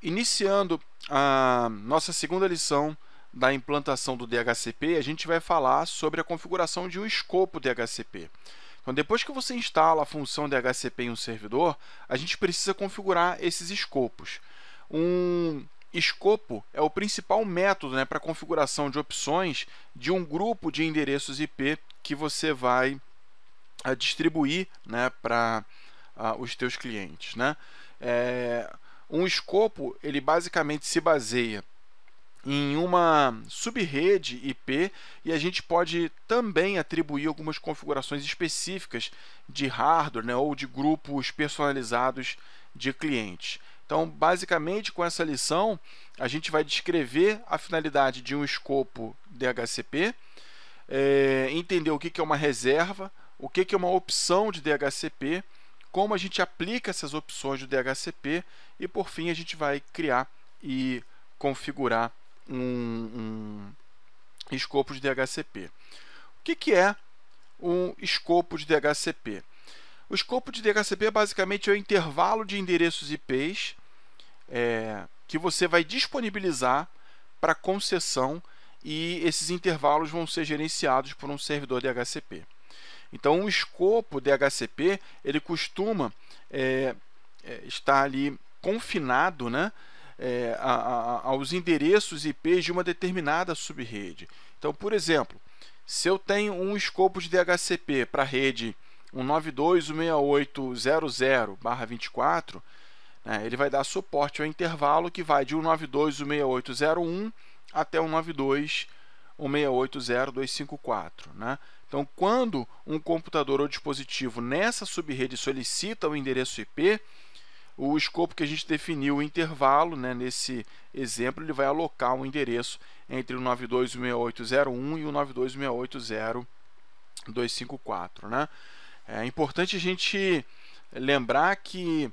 Iniciando a nossa segunda lição da implantação do DHCP, a gente vai falar sobre a configuração de um escopo DHCP. Então, depois que você instala a função DHCP em um servidor, a gente precisa configurar esses escopos. Um escopo é o principal método, para a configuração de opções de um grupo de endereços IP que você vai distribuir, para os teus clientes, Um escopo, ele basicamente se baseia em uma subrede IP e a gente pode também atribuir algumas configurações específicas de hardware, ou de grupos personalizados de clientes. Então, basicamente, com essa lição, a gente vai descrever a finalidade de um escopo DHCP, entender o que é uma reserva, o que é uma opção de DHCP, como a gente aplica essas opções do DHCP e, por fim, a gente vai criar e configurar um escopo de DHCP. O que é um escopo de DHCP? O escopo de DHCP basicamente é o intervalo de endereços IPs que você vai disponibilizar para concessão, e esses intervalos vão ser gerenciados por um servidor DHCP. Então, um escopo DHCP ele costuma estar ali confinado, aos endereços IPs de uma determinada subrede. Então, por exemplo, se eu tenho um escopo de DHCP para a rede 192.168.0.0/24, ele vai dar suporte ao intervalo que vai de 192.168.0.1 até 192.168.0.254. Então, quando um computador ou dispositivo nessa subrede solicita o endereço IP, o escopo que a gente definiu, o intervalo, nesse exemplo, ele vai alocar um endereço entre o 192.168.0.1 e o 192.168.0.254. É importante a gente lembrar que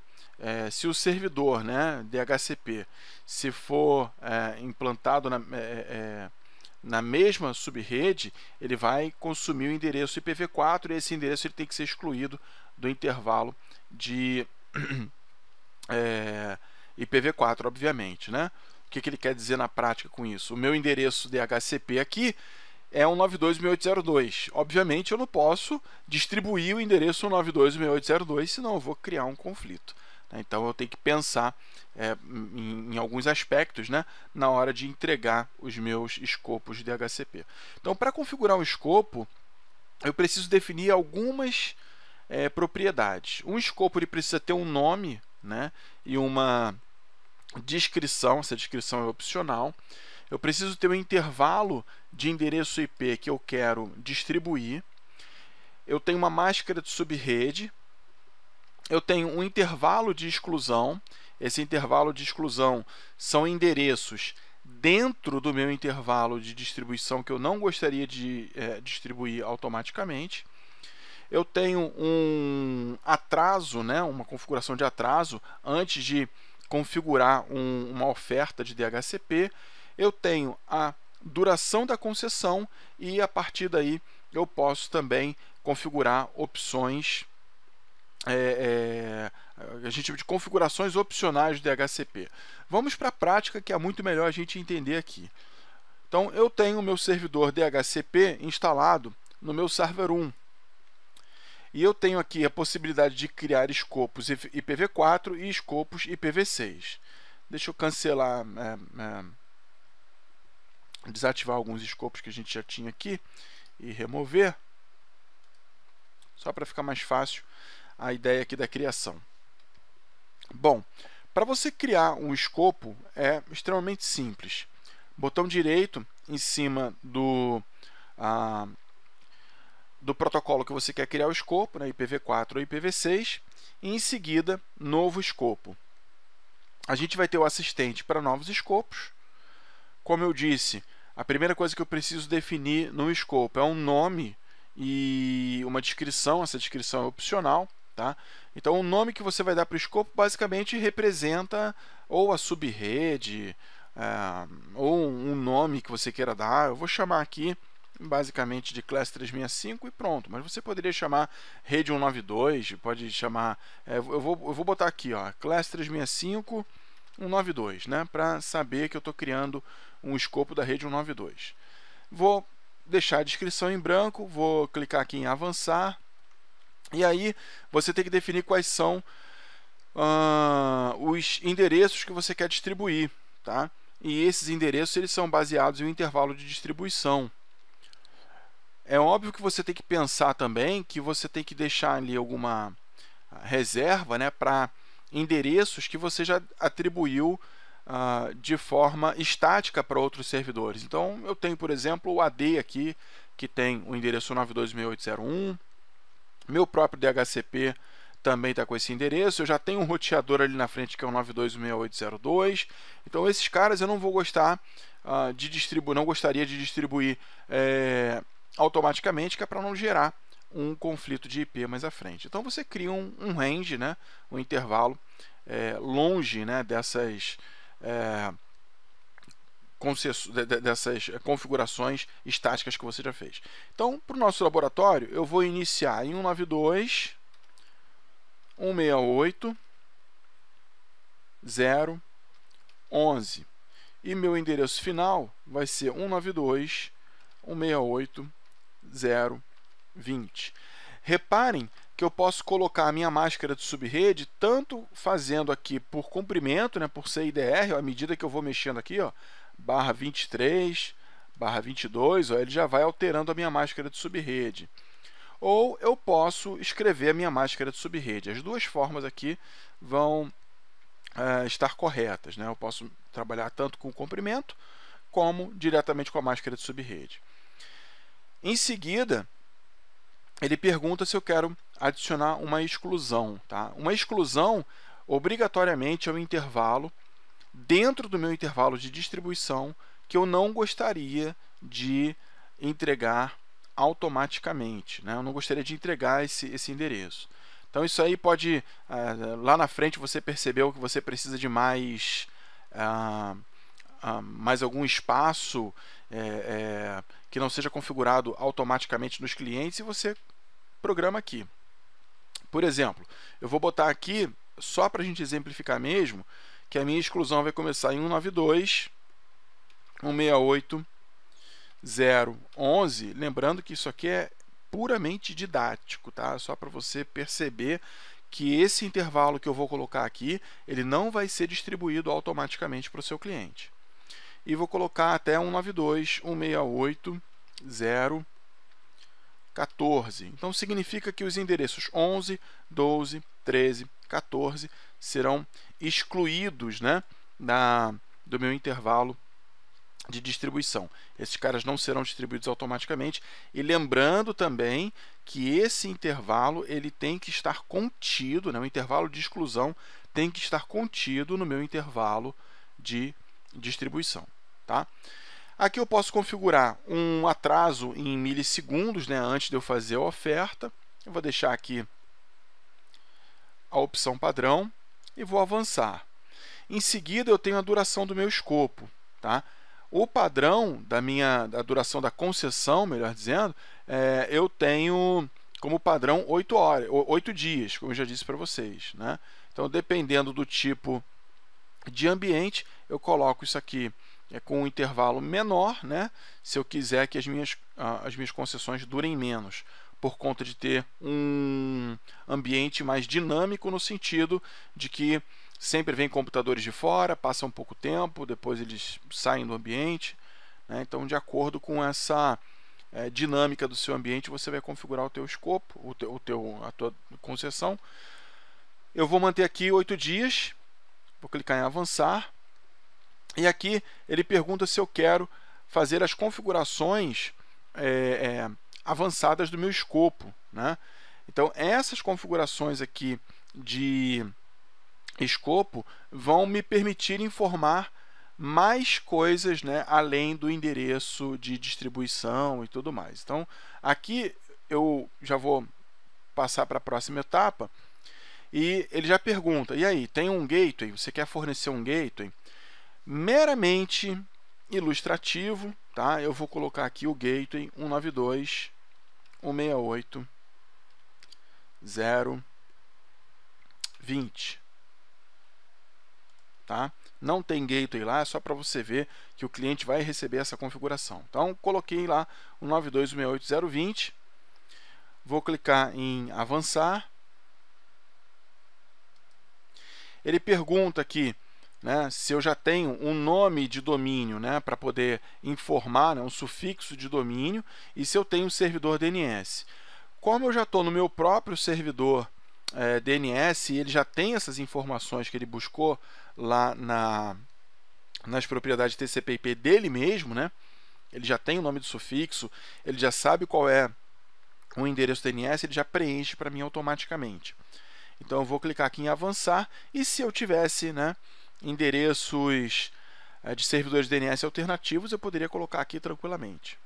se o servidor DHCP se for implantado na mesma subrede, ele vai consumir o endereço IPv4 e esse endereço ele tem que ser excluído do intervalo de IPv4, obviamente. O que ele quer dizer na prática com isso? O meu endereço DHCP aqui é 192.168.0.2. Obviamente, eu não posso distribuir o endereço 192.168.0.2, senão eu vou criar um conflito. Então, eu tenho que pensar em alguns aspectos na hora de entregar os meus escopos de DHCP. Então, para configurar um escopo, eu preciso definir algumas propriedades. Um escopo ele precisa ter um nome e uma descrição. Essa descrição é opcional. Eu preciso ter um intervalo de endereço IP que eu quero distribuir. Eu tenho uma máscara de subrede. Eu tenho um intervalo de exclusão. Esse intervalo de exclusão são endereços dentro do meu intervalo de distribuição que eu não gostaria de distribuir automaticamente. Eu tenho um atraso, uma configuração de atraso antes de configurar uma oferta de DHCP. Eu tenho a duração da concessão e, a partir daí, eu posso também configurar opções, a gente chama de configurações opcionais do DHCP. Vamos para a prática, que é muito melhor a gente entender aqui. Então, eu tenho o meu servidor DHCP instalado no meu server 1. E eu tenho aqui a possibilidade de criar escopos IPv4 e escopos IPv6. Deixa eu cancelar, desativar alguns escopos que a gente já tinha aqui e remover, só para ficar mais fácil a ideia aqui da criação. Bom, para você criar um escopo é extremamente simples. Botão direito em cima do protocolo que você quer criar o escopo, IPv4 ou IPv6, e em seguida, novo escopo. A gente vai ter o assistente para novos escopos. Como eu disse, a primeira coisa que eu preciso definir no escopo é um nome e uma descrição. Essa descrição é opcional. Então, o nome que você vai dar para o escopo basicamente representa ou a subrede, ou um nome que você queira dar. Eu vou chamar aqui basicamente de Class 365 e pronto. Mas você poderia chamar Rede 192, pode chamar... eu vou botar aqui, Class 365 192, né? Para saber que eu estou criando um escopo da rede 192. Vou deixar a descrição em branco, vou clicar aqui em avançar, e aí você tem que definir quais são os endereços que você quer distribuir, tá? E esses endereços eles são baseados em um intervalo de distribuição. É óbvio que você tem que pensar também que você tem que deixar ali alguma reserva, né, para endereços que você já atribuiu de forma estática para outros servidores. Então, eu tenho, por exemplo, o AD aqui, que tem o endereço 92.6801, meu próprio DHCP também está com esse endereço, eu já tenho um roteador ali na frente que é o 92.6802, então esses caras eu não vou gostar de distribuir, não gostaria de distribuir automaticamente, que é para não gerar um conflito de IP mais à frente. Então você cria um range, né, um intervalo longe, né, dessas configurações estáticas que você já fez. Então, para o nosso laboratório, eu vou iniciar em 192.168.0.11 e meu endereço final vai ser 192.168.0.20. Reparem que eu posso colocar a minha máscara de subrede tanto fazendo aqui por comprimento, né, por CIDR, ó, à medida que eu vou mexendo aqui, ó, barra 23, barra 22, ó, ele já vai alterando a minha máscara de subrede. Ou eu posso escrever a minha máscara de subrede. As duas formas aqui vão estar corretas, né? Eu posso trabalhar tanto com o comprimento como diretamente com a máscara de subrede. Em seguida, ele pergunta se eu quero adicionar uma exclusão. Tá? Uma exclusão, obrigatoriamente, é um intervalo dentro do meu intervalo de distribuição que eu não gostaria de entregar automaticamente, né? Eu não gostaria de entregar esse endereço. Então, isso aí pode, lá na frente, você percebeu que você precisa de mais algum espaço que não seja configurado automaticamente nos clientes e você programa aqui. Por exemplo, eu vou botar aqui, só para a gente exemplificar mesmo, que a minha exclusão vai começar em 192.168.0.11, lembrando que isso aqui é puramente didático, tá? Só para você perceber que esse intervalo que eu vou colocar aqui, ele não vai ser distribuído automaticamente para o seu cliente. E vou colocar até 192.168.0.14. Então, significa que os endereços 11, 12, 13, 14 serão excluídos, né, do meu intervalo de distribuição. Esses caras não serão distribuídos automaticamente. E lembrando também que esse intervalo ele tem que estar contido, né, o intervalo de exclusão tem que estar contido no meu intervalo de distribuição. Tá? Aqui eu posso configurar um atraso em milissegundos, né, antes de eu fazer a oferta. Eu vou deixar aqui a opção padrão e vou avançar. Em seguida, eu tenho a duração do meu escopo. Tá? O padrão da duração da concessão, melhor dizendo, eu tenho como padrão 8 dias, como eu já disse para vocês. Né? Então, dependendo do tipo de ambiente, eu coloco isso aqui com um intervalo menor, né? Se eu quiser que as minhas concessões durem menos, por conta de ter um ambiente mais dinâmico, no sentido de que sempre vem computadores de fora, passa um pouco tempo, depois eles saem do ambiente. Né? Então, de acordo com essa dinâmica do seu ambiente, você vai configurar o teu escopo, a tua concessão. Eu vou manter aqui 8 dias, vou clicar em avançar. E aqui ele pergunta se eu quero fazer as configurações avançadas do meu escopo. Né? Então, essas configurações aqui de escopo vão me permitir informar mais coisas, né, além do endereço de distribuição e tudo mais. Então, aqui eu já vou passar para a próxima etapa e ele já pergunta, e aí, tem um gateway? Você quer fornecer um gateway? Meramente ilustrativo, tá? Eu vou colocar aqui o gateway 192.168.0.20. tá? Não tem gateway lá, é só para você ver que o cliente vai receber essa configuração. Então, coloquei lá o 92.168.0.20, vou clicar em avançar. Ele pergunta aqui, né, se eu já tenho um nome de domínio, né, para poder informar, né, um sufixo de domínio, e se eu tenho um servidor DNS. Como eu já estou no meu próprio servidor DNS, e ele já tem essas informações que ele buscou lá nas propriedades TCP/IP dele mesmo, né, ele já tem o nome do sufixo, ele já sabe qual é o endereço DNS, ele já preenche para mim automaticamente. Então, eu vou clicar aqui em avançar, e se eu tivesse, né, endereços de servidores DNS alternativos, eu poderia colocar aqui tranquilamente.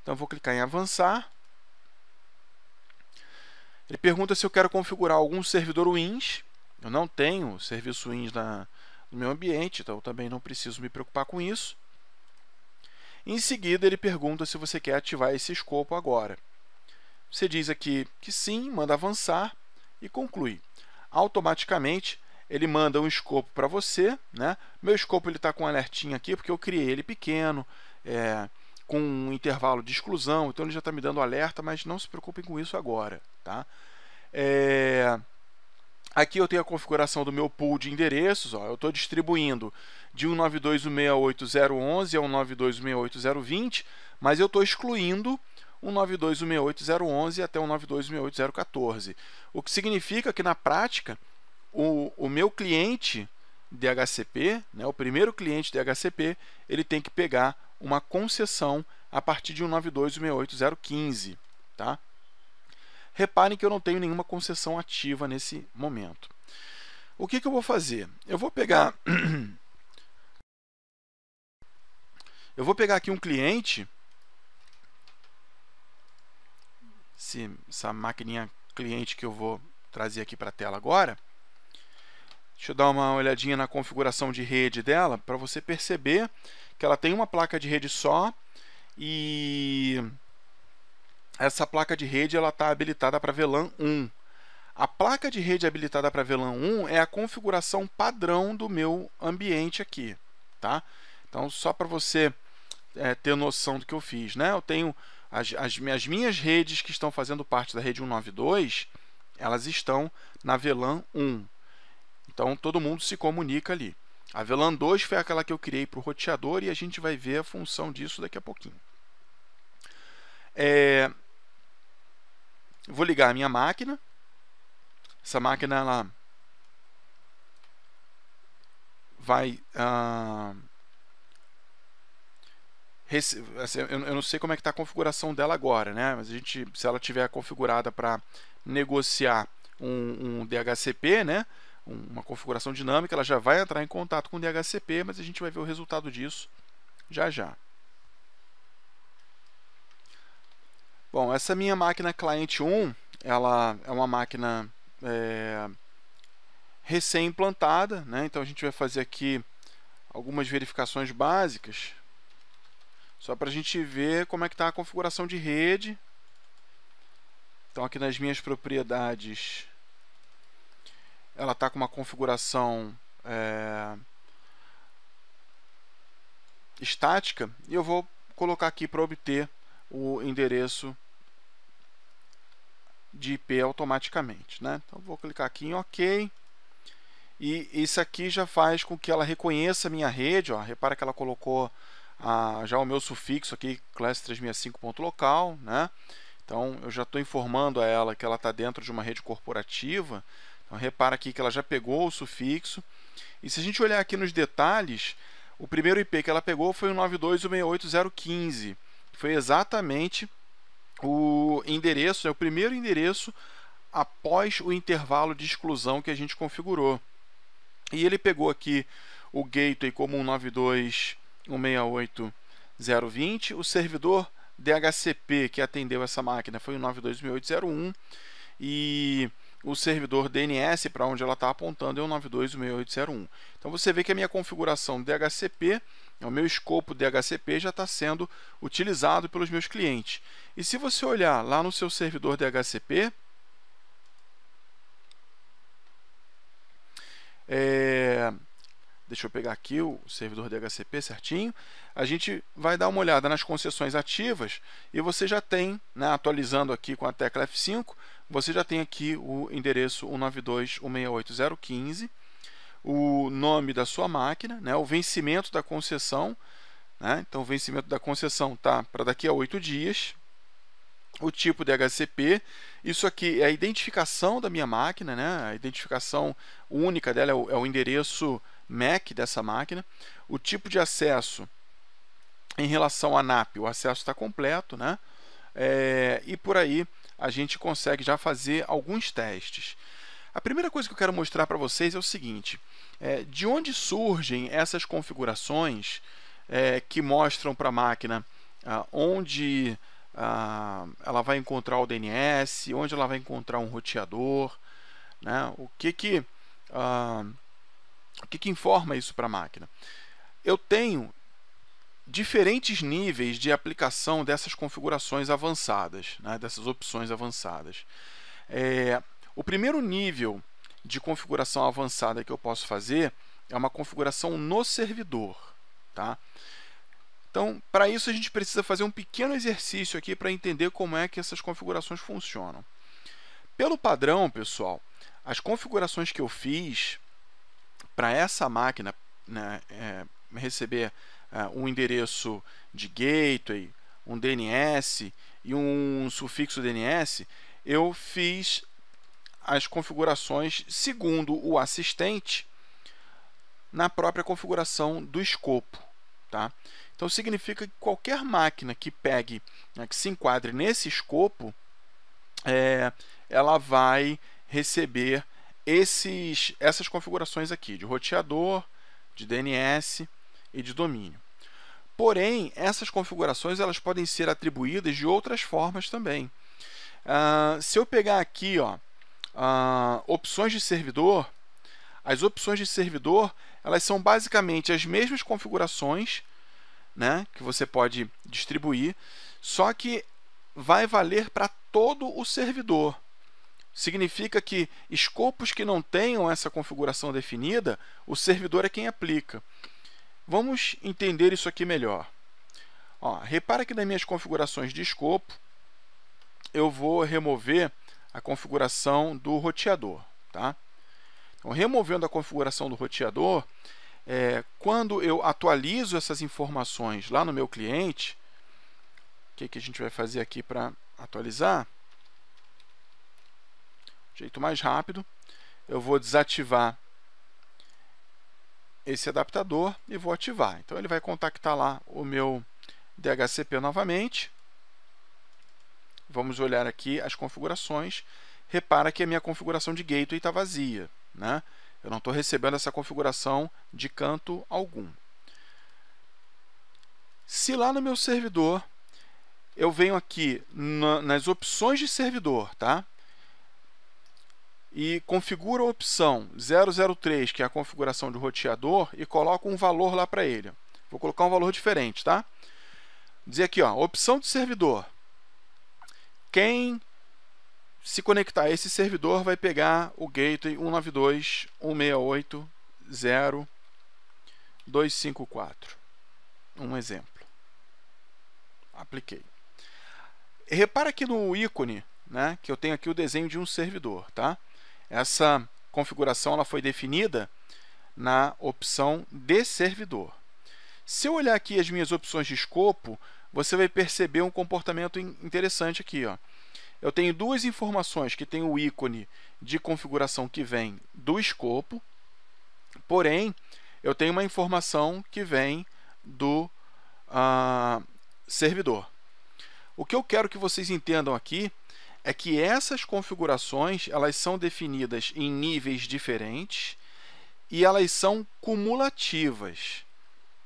Então, eu vou clicar em avançar. Ele pergunta se eu quero configurar algum servidor Wins. Eu não tenho serviço Wins no meu ambiente, então eu também não preciso me preocupar com isso. Em seguida, ele pergunta se você quer ativar esse escopo agora. Você diz aqui que sim, manda avançar e conclui. Automaticamente, ele manda um escopo para você, né? Meu escopo está com um alertinho aqui, porque eu criei ele pequeno, com um intervalo de exclusão, então ele já está me dando alerta, mas não se preocupem com isso agora, tá? Aqui eu tenho a configuração do meu pool de endereços, ó, eu estou distribuindo de 192.168.0.11 a 192.168.0.20, mas eu estou excluindo 192.168.0.11 até 192.168.0.14. O que significa que, na prática, o meu cliente DHCP, né, o primeiro cliente DHCP, ele tem que pegar uma concessão a partir de 192.168.0.15. Tá? Reparem que eu não tenho nenhuma concessão ativa nesse momento. O que eu vou fazer? Eu vou pegar aqui um cliente, essa maquininha cliente que eu vou trazer aqui para a tela agora. Deixa eu dar uma olhadinha na configuração de rede dela, para você perceber que ela tem uma placa de rede só, e essa placa de rede está habilitada para VLAN 1. A placa de rede habilitada para VLAN 1 é a configuração padrão do meu ambiente aqui. Tá? Então, só para você ter noção do que eu fiz, né? Eu tenho as minhas redes que estão fazendo parte da rede 192, elas estão na VLAN 1. Então, todo mundo se comunica ali. A VLAN 2 foi aquela que eu criei para o roteador, e a gente vai ver a função disso daqui a pouquinho. Vou ligar a minha máquina. Essa máquina ela vai... eu não sei como é que está a configuração dela agora, né? Mas se ela tiver configurada para negociar um DHCP, né? Uma configuração dinâmica, ela já vai entrar em contato com o DHCP, mas a gente vai ver o resultado disso já já. Bom, essa minha máquina cliente 1, ela é uma máquina recém-implantada, né? Então a gente vai fazer aqui algumas verificações básicas, só para a gente ver como é que está a configuração de rede. Então, aqui nas minhas propriedades, ela está com uma configuração estática, e eu vou colocar aqui para obter o endereço de IP automaticamente, né? Então, vou clicar aqui em OK. E isso aqui já faz com que ela reconheça a minha rede. Ó, repara que ela colocou já o meu sufixo aqui, class365.local, né? Então, eu já estou informando a ela que ela está dentro de uma rede corporativa. Então, repara aqui que ela já pegou o sufixo. E se a gente olhar aqui nos detalhes, o primeiro IP que ela pegou foi o 92.168.0.15. Foi exatamente o endereço, o primeiro endereço após o intervalo de exclusão que a gente configurou. E ele pegou aqui o gateway como 192.168.0.20, o servidor DHCP que atendeu essa máquina foi o 92.168.0.1, e o servidor DNS para onde ela está apontando é o 92.168.0.1. Então você vê que a minha configuração DHCP, o meu escopo DHCP já está sendo utilizado pelos meus clientes. E se você olhar lá no seu servidor DHCP, Deixa eu pegar aqui o servidor DHCP certinho. A gente vai dar uma olhada nas concessões ativas e você já tem, né, atualizando aqui com a tecla F5, você já tem aqui o endereço 192.168.0.15, o nome da sua máquina, né, o vencimento da concessão, né, então o vencimento da concessão está para daqui a 8 dias, o tipo DHCP, isso aqui é a identificação da minha máquina, né, a identificação única dela é o endereço MAC dessa máquina, o tipo de acesso em relação à NAP, o acesso está completo, né, e por aí a gente consegue já fazer alguns testes. A primeira coisa que eu quero mostrar para vocês é o seguinte, de onde surgem essas configurações que mostram para a máquina onde ela vai encontrar o DNS, onde ela vai encontrar um roteador, né? O que informa isso para a máquina? Eu tenho diferentes níveis de aplicação dessas configurações avançadas, né? Dessas opções avançadas. O primeiro nível de configuração avançada que eu posso fazer é uma configuração no servidor, tá? Então, para isso a gente precisa fazer um pequeno exercício aqui para entender como é que essas configurações funcionam. Pelo padrão, pessoal, as configurações que eu fiz para essa máquina, né, receber um endereço de gateway, um DNS e um sufixo DNS, eu fiz as configurações segundo o assistente na própria configuração do escopo, tá? Então significa que qualquer máquina que pegue, né, que se enquadre nesse escopo, ela vai receber essas configurações aqui, de roteador, de DNS e de domínio. Porém, essas configurações elas podem ser atribuídas de outras formas também. Se eu pegar aqui, opções de servidor, as opções de servidor elas são basicamente as mesmas configurações, né, que você pode distribuir, só que vai valer para todo o servidor. Significa que escopos que não tenham essa configuração definida, o servidor é quem aplica. Vamos entender isso aqui melhor. Repara que nas minhas configurações de escopo, eu vou remover a configuração do roteador, tá? Então, removendo a configuração do roteador, quando eu atualizo essas informações lá no meu cliente, o que a gente vai fazer aqui para atualizar? Jeito mais rápido, eu vou desativar esse adaptador e vou ativar. Então, ele vai contactar lá o meu DHCP novamente. Vamos olhar aqui as configurações. Repara que a minha configuração de gateway está vazia, né? Eu não estou recebendo essa configuração de canto algum. Se lá no meu servidor, eu venho aqui nas opções de servidor, tá? E configuro a opção 003, que é a configuração de roteador, e coloco um valor lá para ele. Vou colocar um valor diferente, tá? Dizer aqui, opção de servidor. Quem se conectar a esse servidor vai pegar o gateway 192.168.0.254. Um exemplo. Apliquei. Repara aqui no ícone, né, que eu tenho aqui o desenho de um servidor, tá? Essa configuração ela foi definida na opção de servidor. Se eu olhar aqui as minhas opções de escopo, você vai perceber um comportamento interessante aqui, Eu tenho duas informações que tem o ícone de configuração que vem do escopo, porém, eu tenho uma informação que vem do servidor. O que eu quero que vocês entendam aqui é que essas configurações elas são definidas em níveis diferentes e elas são cumulativas.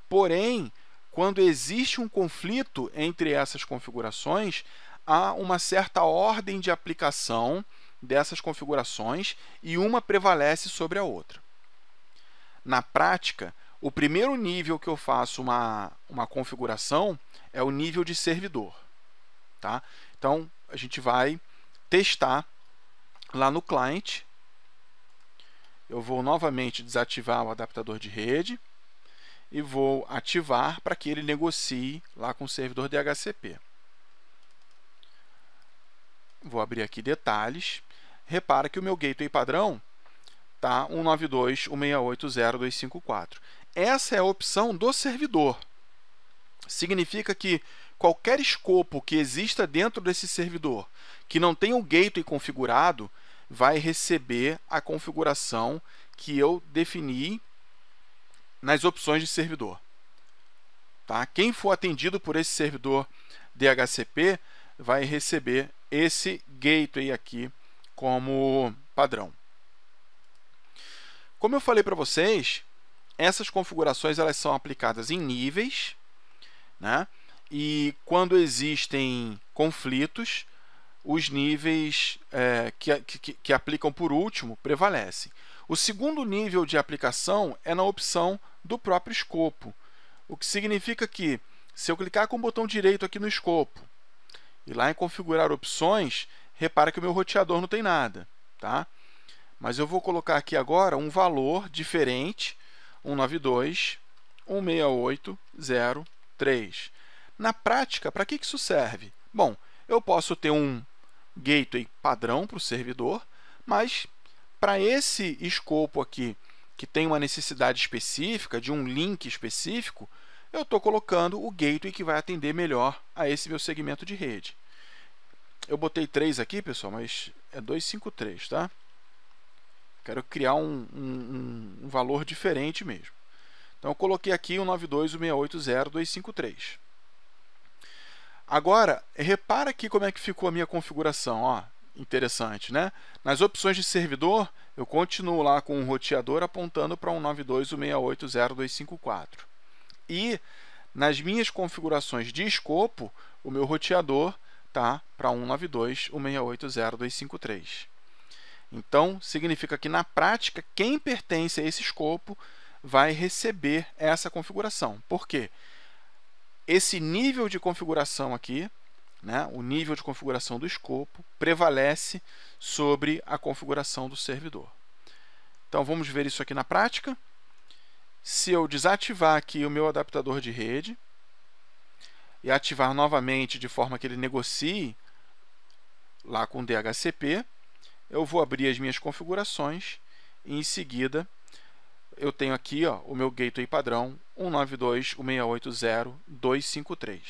Porém, quando existe um conflito entre essas configurações, há uma certa ordem de aplicação dessas configurações e uma prevalece sobre a outra. Na prática, o primeiro nível que eu faço uma configuração é o nível de servidor, tá? Então, a gente vai testar lá no client. eu vou novamente desativar o adaptador de rede e vou ativar para que ele negocie lá com o servidor DHCP. Vou abrir aqui detalhes. Repara que o meu gateway padrão está 192.168.0.254. Essa é a opção do servidor. Significa que qualquer escopo que exista dentro desse servidor que não tenha o gateway configurado vai receber a configuração que eu defini nas opções de servidor. Tá? Quem for atendido por esse servidor DHCP vai receber esse gateway aqui como padrão. Como eu falei para vocês, essas configurações elas são aplicadas em níveis, né? E quando existem conflitos, os níveis que aplicam por último prevalecem. O segundo nível de aplicação é na opção do próprio escopo, o que significa que, se eu clicar com o botão direito aqui no escopo e lá em configurar opções, repara que o meu roteador não tem nada, tá? Mas eu vou colocar aqui agora um valor diferente, 192.168.0.3. Na prática, para que isso serve? Bom, eu posso ter um gateway padrão para o servidor, mas para esse escopo aqui, que tem uma necessidade específica, de um link específico, eu estou colocando o gateway que vai atender melhor a esse meu segmento de rede. Eu botei 3 aqui, pessoal, mas é 253, tá? Quero criar um valor diferente mesmo. Então, eu coloquei aqui 192.168.0.253. Agora, repara aqui como é que ficou a minha configuração. Ó, interessante, né? Nas opções de servidor, eu continuo lá com o roteador apontando para 192.168.0.254. E nas minhas configurações de escopo, o meu roteador está para 192.168.0.253. Então, significa que, na prática, quem pertence a esse escopo vai receber essa configuração. Por quê? Esse nível de configuração aqui, né, o nível de configuração do escopo, prevalece sobre a configuração do servidor. Então, vamos ver isso aqui na prática. Se eu desativar aqui o meu adaptador de rede e ativar novamente de forma que ele negocie lá com o DHCP, eu vou abrir as minhas configurações e, em seguida, eu tenho aqui o meu gateway padrão 192.168.0.253.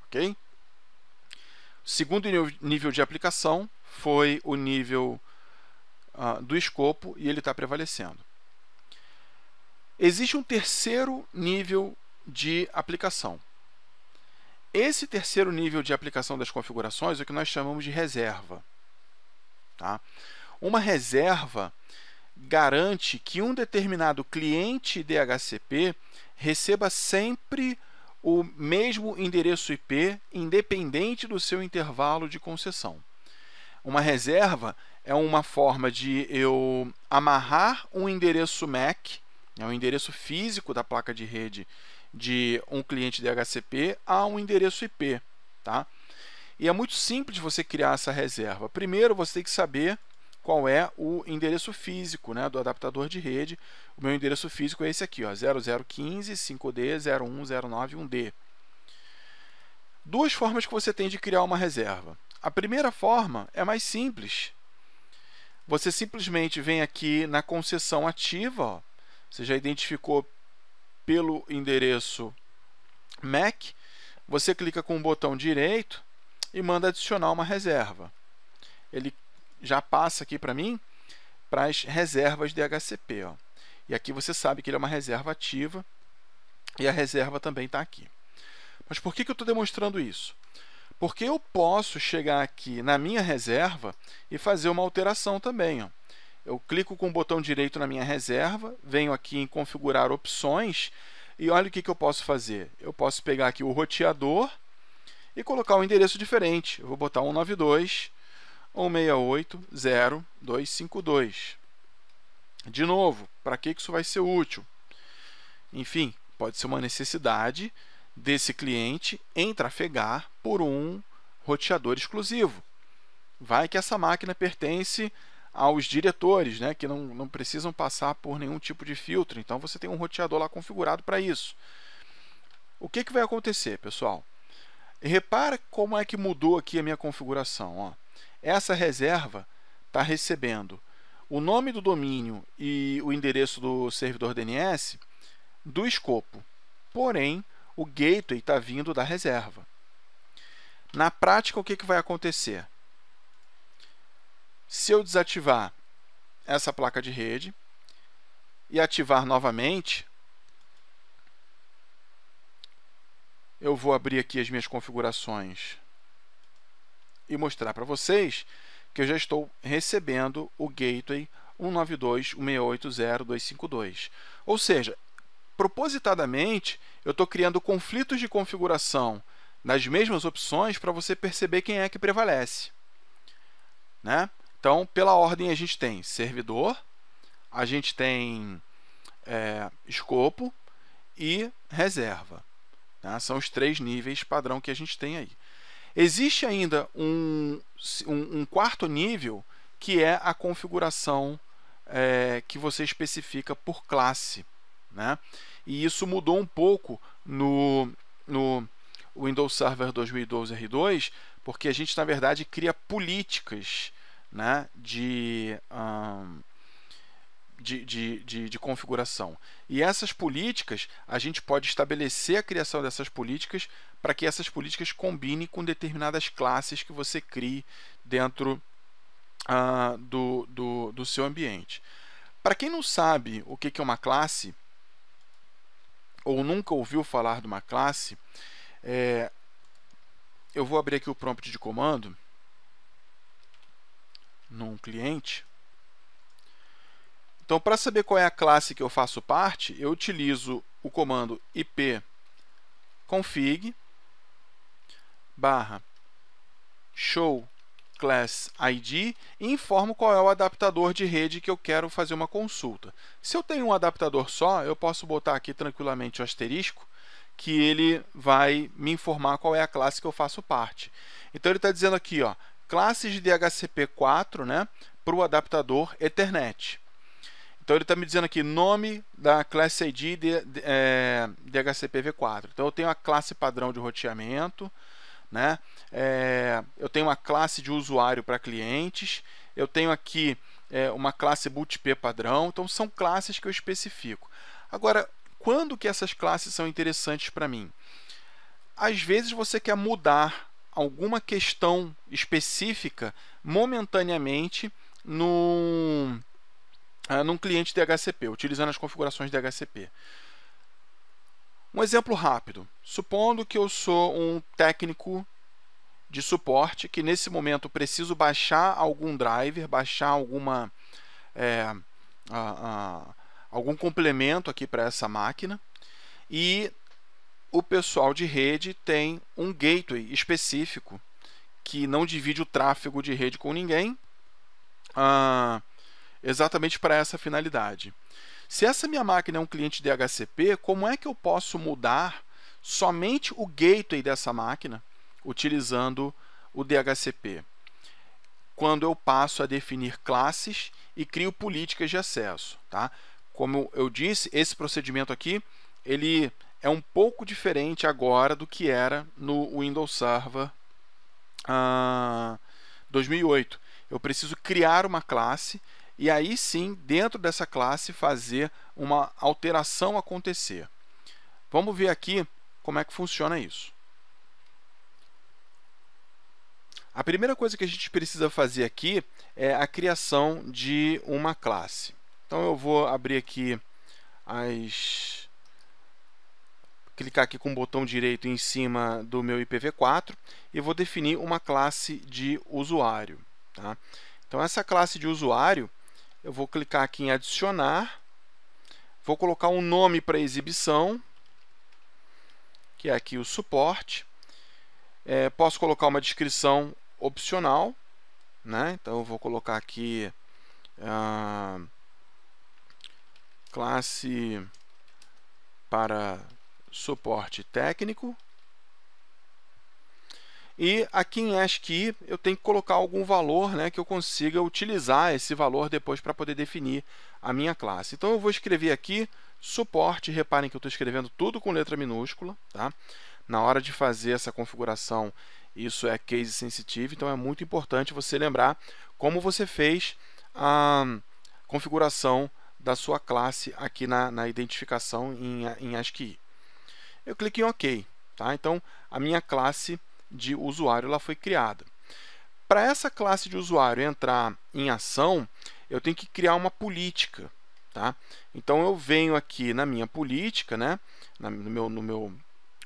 Ok? O segundo nível de aplicação foi o nível do escopo e ele está prevalecendo. Existe um terceiro nível de aplicação. Esse terceiro nível de aplicação das configurações é o que nós chamamos de reserva. Tá? Uma reserva garante que um determinado cliente DHCP receba sempre o mesmo endereço IP, independente do seu intervalo de concessão. Uma reserva é uma forma de eu amarrar um endereço MAC, um endereço físico da placa de rede de um cliente DHCP, a um endereço IP. Tá? E é muito simples de você criar essa reserva. Primeiro, você tem que saber qual é o endereço físico, né, do adaptador de rede. O meu endereço físico é esse aqui, 0015 5D 0109 1D. Duas formas que você tem de criar uma reserva. A primeira forma é mais simples. Você simplesmente vem aqui na concessão ativa, você já identificou pelo endereço MAC, você clica com o botão direito e manda adicionar uma reserva. Ele já passa aqui para mim para as reservas DHCP. E aqui você sabe que ele é uma reserva ativa e a reserva também está aqui. Mas por que eu estou demonstrando isso? Porque eu posso chegar aqui na minha reserva e fazer uma alteração também. Eu clico com o botão direito na minha reserva, venho aqui em configurar opções e olha o que eu posso fazer. Eu posso pegar aqui o roteador e colocar um endereço diferente. Eu vou botar 192.168.0.252. De novo, para que isso vai ser útil? Enfim, pode ser uma necessidade desse cliente em trafegar por um roteador exclusivo. Vai que essa máquina pertence aos diretores, né, que não precisam passar por nenhum tipo de filtro. Então você tem um roteador lá configurado para isso. O que vai acontecer, pessoal? Repara como é que mudou aqui a minha configuração. Ó. Essa reserva está recebendo o nome do domínio e o endereço do servidor DNS do escopo. Porém, o gateway está vindo da reserva. Na prática, o que vai acontecer? Se eu desativar essa placa de rede e ativar novamente, eu vou abrir aqui as minhas configurações e mostrar para vocês que eu já estou recebendo o gateway 192.168.0.252. Ou seja, propositadamente, eu estou criando conflitos de configuração nas mesmas opções para você perceber quem é que prevalece. Né? Então, pela ordem, a gente tem servidor, a gente tem escopo e reserva. Né? São os 3 níveis padrão que a gente tem aí. Existe ainda um quarto nível, que é a configuração que você especifica por classe. Né? E isso mudou um pouco no Windows Server 2012 R2, porque a gente, na verdade, cria políticas, né, de configuração. E essas políticas, a gente pode estabelecer a criação dessas políticas para que essas políticas combinem com determinadas classes que você crie dentro do seu ambiente. Para quem não sabe o que é uma classe, ou nunca ouviu falar de uma classe, eu vou abrir aqui o prompt de comando num cliente. Então, para saber qual é a classe que eu faço parte, eu utilizo o comando ipconfig /show class id e informo qual é o adaptador de rede que eu quero fazer uma consulta. Se eu tenho um adaptador só, eu posso botar aqui tranquilamente o asterisco, que ele vai me informar qual é a classe que eu faço parte. Então, ele está dizendo aqui, ó, classes de DHCP4, né, para o adaptador Ethernet. Então, ele está me dizendo aqui nome da classe ID de DHCP-V4. Então, eu tenho a classe padrão de roteamento, né? Eu tenho uma classe de usuário para clientes, eu tenho aqui uma classe bootp padrão. Então, são classes que eu especifico. Agora, quando que essas classes são interessantes para mim? Às vezes, você quer mudar alguma questão específica momentaneamente num cliente DHCP, utilizando as configurações DHCP. Um exemplo rápido. Supondo que eu sou um técnico de suporte, que nesse momento preciso baixar algum driver, baixar algum complemento aqui para essa máquina, e o pessoal de rede tem um gateway específico que não divide o tráfego de rede com ninguém, exatamente para essa finalidade. Se essa minha máquina é um cliente DHCP, como é que eu posso mudar somente o gateway dessa máquina utilizando o DHCP? Quando eu passo a definir classes e crio políticas de acesso. Tá? Como eu disse, esse procedimento aqui ele é um pouco diferente agora do que era no Windows Server 2008. Eu preciso criar uma classe e aí sim, dentro dessa classe, fazer uma alteração acontecer. Vamos ver aqui como é que funciona isso. A primeira coisa que a gente precisa fazer aqui é a criação de uma classe. Então, eu vou abrir aqui clicar aqui com o botão direito em cima do meu IPv4 e vou definir uma classe de usuário. Tá? Então, essa classe de usuário, eu vou clicar aqui em adicionar, vou colocar um nome para exibição, que é aqui o suporte. Posso colocar uma descrição opcional, né? Então, eu vou colocar aqui classe para suporte técnico. E aqui em ASCII eu tenho que colocar algum valor, né, que eu consiga utilizar esse valor depois para poder definir a minha classe. Então eu vou escrever aqui suporte, reparem que eu estou escrevendo tudo com letra minúscula, tá? Na hora de fazer essa configuração, isso é case sensitive, então é muito importante você lembrar como você fez a configuração da sua classe aqui na identificação em ASCII. Eu clico em OK, tá? Então a minha classe de usuário ela foi criada. Para essa classe de usuário entrar em ação, eu tenho que criar uma política, tá? Então eu venho aqui na minha política, né, no meu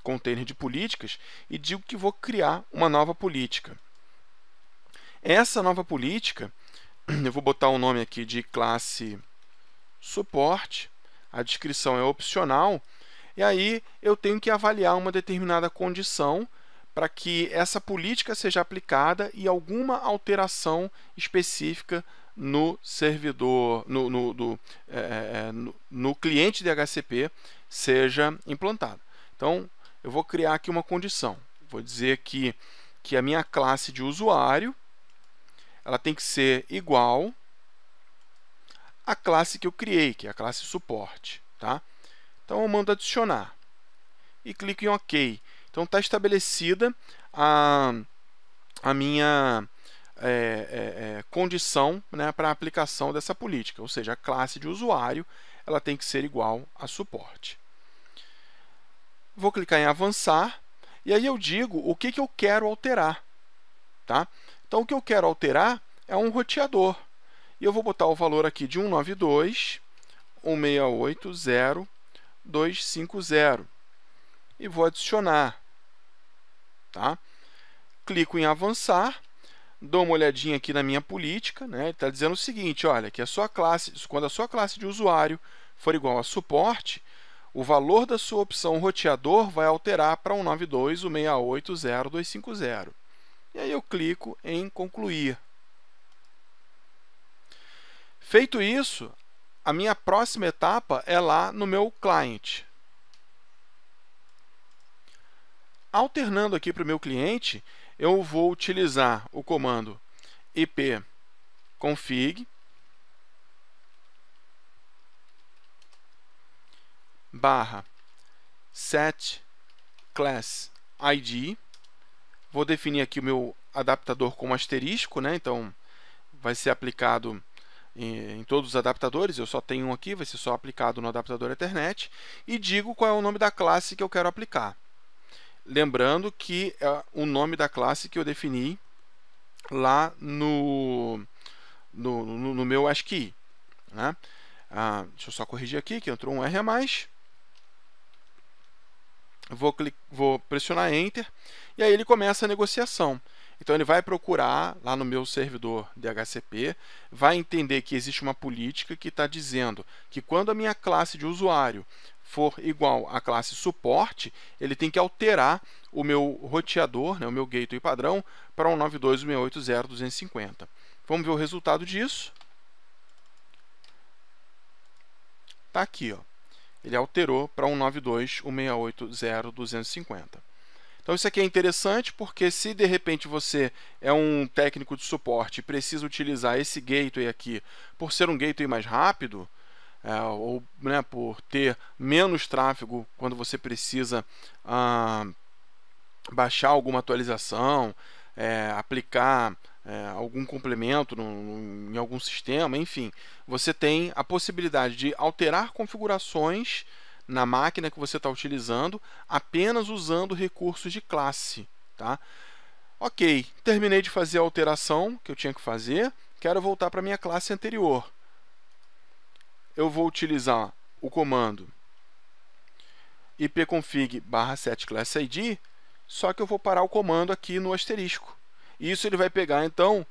container de políticas, e digo que vou criar uma nova política. Essa nova política, eu vou botar o nome aqui de classe suporte, a descrição é opcional, e aí eu tenho que avaliar uma determinada condição para que essa política seja aplicada e alguma alteração específica no servidor, no cliente de DHCP seja implantada. Então, eu vou criar aqui uma condição. Vou dizer que a minha classe de usuário ela tem que ser igual à classe que eu criei, que é a classe suporte, tá? Então, eu mando adicionar e clico em OK. Então, está estabelecida a minha condição, né, para a aplicação dessa política, ou seja, a classe de usuário ela tem que ser igual a suporte. Vou clicar em avançar, e aí eu digo o que eu quero alterar. Tá? Então, o que eu quero alterar é um roteador. E eu vou botar o valor aqui de 192.168.0.250 e vou adicionar. Tá? Clico em avançar, dou uma olhadinha aqui na minha política, né? Ele está dizendo o seguinte, olha, que quando a sua classe de usuário for igual a suporte, o valor da sua opção roteador vai alterar para 192.168.0.250. E aí eu clico em concluir. Feito isso, a minha próxima etapa é lá no meu client. Alternando aqui para o meu cliente, eu vou utilizar o comando ipconfig /setClassID. Vou definir aqui o meu adaptador como asterisco, né? Então, vai ser aplicado em todos os adaptadores. Eu só tenho um aqui, vai ser só aplicado no adaptador Ethernet. E digo qual é o nome da classe que eu quero aplicar. Lembrando que é o nome da classe que eu defini lá no meu ASCII. Né? Deixa eu só corrigir aqui, que entrou um R a mais. Vou pressionar Enter, e aí ele começa a negociação. Então, ele vai procurar lá no meu servidor DHCP, vai entender que existe uma política que está dizendo que quando a minha classe de usuário for igual à classe suporte, ele tem que alterar o meu roteador, né, o meu gateway padrão, para 192.168.0.250. Vamos ver o resultado disso. Está aqui, ó. Ele alterou para 192.168.0.250. Então, isso aqui é interessante porque se, de repente, você é um técnico de suporte e precisa utilizar esse gateway aqui por ser um gateway mais rápido, ou né, por ter menos tráfego quando você precisa baixar alguma atualização, aplicar algum complemento em algum sistema, enfim, você tem a possibilidade de alterar configurações na máquina que você está utilizando apenas usando recursos de classe. Tá? Ok, terminei de fazer a alteração que eu tinha que fazer, quero voltar para a minha classe anterior. Eu vou utilizar o comando ipconfig /setClassID, só que eu vou parar o comando aqui no asterisco. Isso ele vai pegar, então,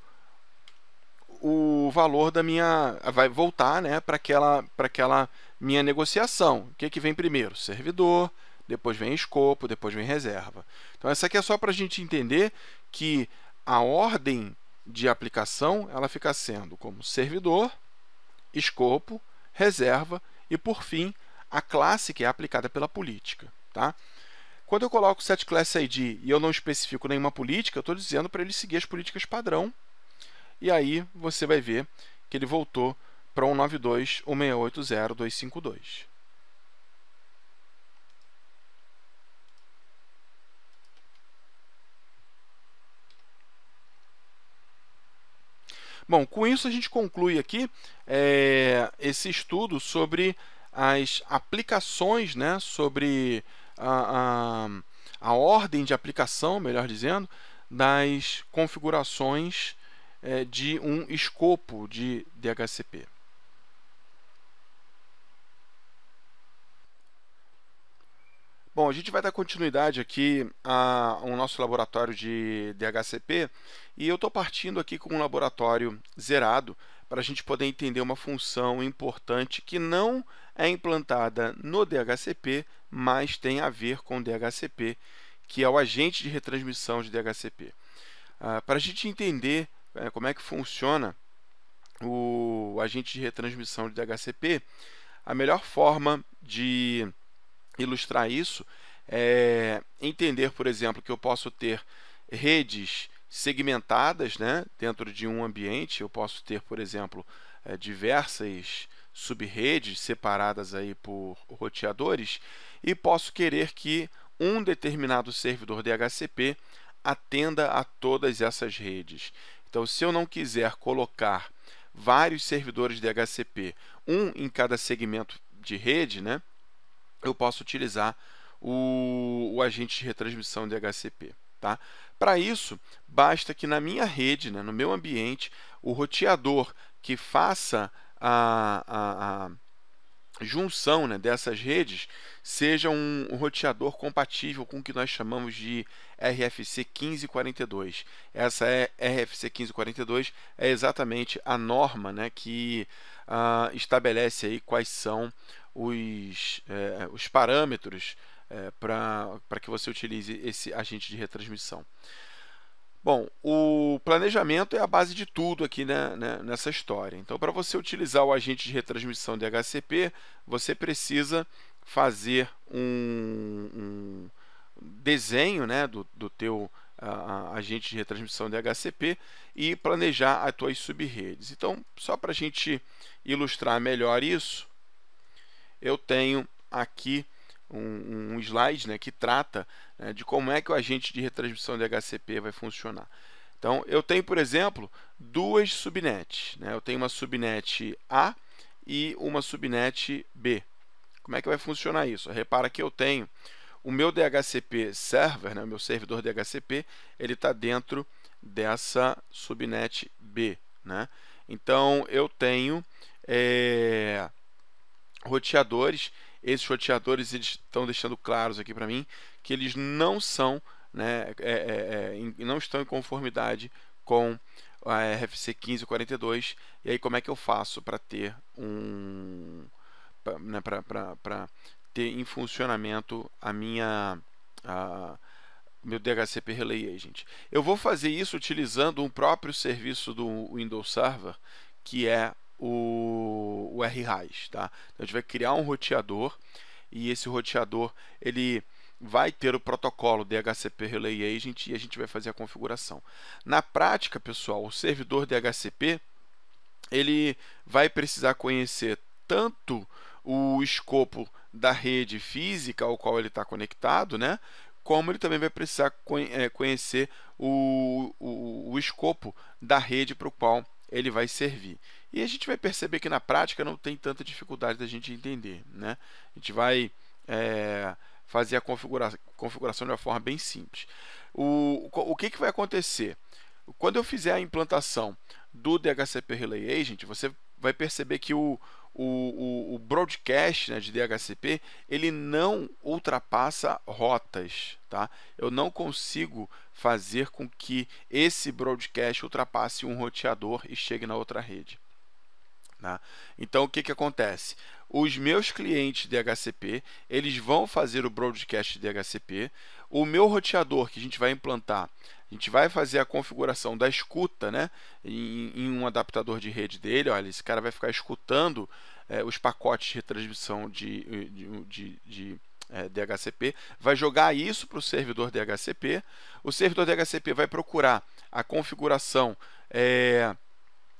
o valor da minha... vai voltar, né, para aquela minha negociação. O que vem primeiro? Servidor, depois vem escopo, depois vem reserva. Então, essa aqui é só para a gente entender que a ordem de aplicação ela fica sendo como servidor, escopo, reserva e, por fim, a classe que é aplicada pela política. Tá? Quando eu coloco set class ID e eu não especifico nenhuma política, eu estou dizendo para ele seguir as políticas padrão. E aí você vai ver que ele voltou para 192.168.0.252. Bom, com isso a gente conclui aqui esse estudo sobre as aplicações, né, sobre a ordem de aplicação, melhor dizendo, das configurações de um escopo de DHCP. Bom, a gente vai dar continuidade aqui ao nosso laboratório de DHCP e eu estou partindo aqui com um laboratório zerado para a gente poder entender uma função importante que não é implantada no DHCP, mas tem a ver com o DHCP, que é o agente de retransmissão de DHCP. Para a gente entender como é que funciona o agente de retransmissão de DHCP, a melhor forma de ilustrar isso é entender, por exemplo, que eu posso ter redes segmentadas, né, dentro de um ambiente. Eu posso ter, por exemplo, diversas subredes separadas aí por roteadores e posso querer que um determinado servidor DHCP atenda a todas essas redes. Então, se eu não quiser colocar vários servidores DHCP, um em cada segmento de rede, né, eu posso utilizar o agente de retransmissão DHCP. Tá? Para isso, basta que na minha rede, né, no meu ambiente, o roteador que faça a junção, né, dessas redes seja um roteador compatível com o que nós chamamos de RFC 1542. Essa RFC 1542 é exatamente a norma, né, que estabelece aí quais são os parâmetros para que você utilize esse agente de retransmissão. Bom, o planejamento é a base de tudo aqui, né, nessa história. Então, para você utilizar o agente de retransmissão de DHCP, você precisa fazer um desenho, né, do teu agente de retransmissão de DHCP e planejar as tuas subredes. Então, só para a gente ilustrar melhor isso, eu tenho aqui um slide, né, que trata, né, de como é que o agente de retransmissão de DHCP vai funcionar. Então, eu tenho, por exemplo, duas subnets. Né? Eu tenho uma subnet A e uma subnet B. Como é que vai funcionar isso? Repara que eu tenho o meu DHCP server, né, o meu servidor DHCP, ele está dentro dessa subnet B. Né? Então, eu tenho roteadores. Esses roteadores eles estão deixando claros aqui para mim que eles não são, né, não estão em conformidade com a RFC 1542. E aí como é que eu faço para ter para ter em funcionamento meu DHCP Relay Agent? Eu vou fazer isso utilizando um próprio serviço do Windows Server, que é o RHAIS, tá? Então, a gente vai criar um roteador e esse roteador ele vai ter o protocolo DHCP Relay Agent e a gente vai fazer a configuração. Na prática, pessoal, o servidor DHCP ele vai precisar conhecer tanto o escopo da rede física ao qual ele está conectado, né? Como ele também vai precisar conhecer o escopo da rede para o qual ele vai servir. E a gente vai perceber que na prática não tem tanta dificuldade da gente entender. Né? A gente vai fazer a configuração de uma forma bem simples. O que vai acontecer? Quando eu fizer a implantação do DHCP Relay Agent, você vai perceber que o broadcast, né, de DHCP ele não ultrapassa rotas. Tá? Eu não consigo fazer com que esse broadcast ultrapasse um roteador e chegue na outra rede. Tá? Então, o que acontece? Os meus clientes DHCP eles vão fazer o broadcast de DHCP. O meu roteador que a gente vai implantar, a gente vai fazer a configuração da escuta, né, em um adaptador de rede dele. Olha, esse cara vai ficar escutando os pacotes de retransmissão de DHCP, vai jogar isso para o servidor DHCP. O servidor DHCP vai procurar a configuração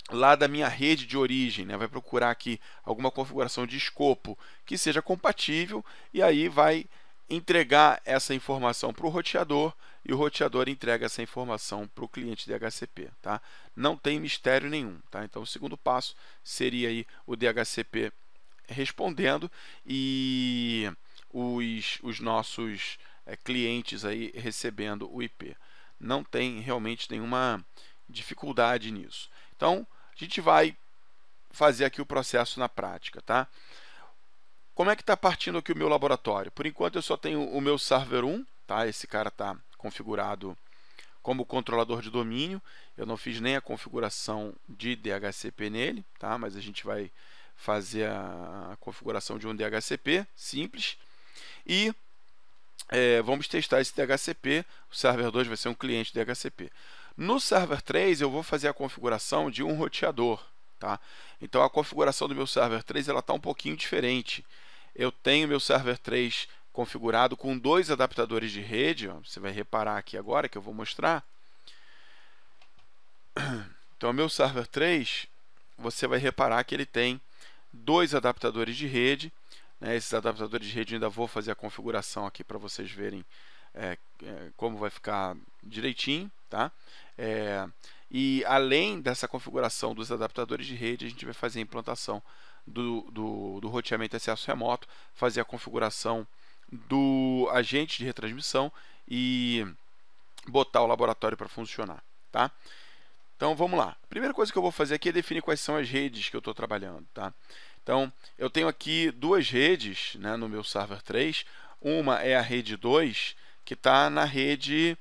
lá da minha rede de origem, né? Vai procurar aqui alguma configuração de escopo que seja compatível e aí vai entregar essa informação para o roteador e o roteador entrega essa informação para o cliente DHCP, tá? Não tem mistério nenhum, tá? Então o segundo passo seria aí o DHCP respondendo e os nossos clientes aí recebendo o IP. Não tem realmente nenhuma dificuldade nisso. Então, a gente vai fazer aqui o processo na prática, tá? Como é que está partindo aqui o meu laboratório? Por enquanto eu só tenho o meu server 1, tá? Esse cara está configurado como controlador de domínio. Eu não fiz nem a configuração de DHCP nele, tá? Mas a gente vai fazer a configuração de um DHCP simples. E vamos testar esse DHCP. O server 2 vai ser um cliente DHCP. No server 3 eu vou fazer a configuração de um roteador, tá? Então a configuração do meu server 3 ela está um pouquinho diferente. Eu tenho meu server 3 configurado com 2 adaptadores de rede, ó, você vai reparar aqui agora que eu vou mostrar. Então o meu server 3, você vai reparar que ele tem 2 adaptadores de rede, né? Esses adaptadores de rede eu ainda vou fazer a configuração aqui para vocês verem como vai ficar direitinho, tá? E além dessa configuração dos adaptadores de rede, a gente vai fazer a implantação do roteamento de acesso remoto, fazer a configuração do agente de retransmissão e botar o laboratório para funcionar, tá? Então vamos lá. A primeira coisa que eu vou fazer aqui é definir quais são as redes que eu estou trabalhando, tá? Então eu tenho aqui 2 redes, né, no meu server 3. Uma é a rede 2, que está na rede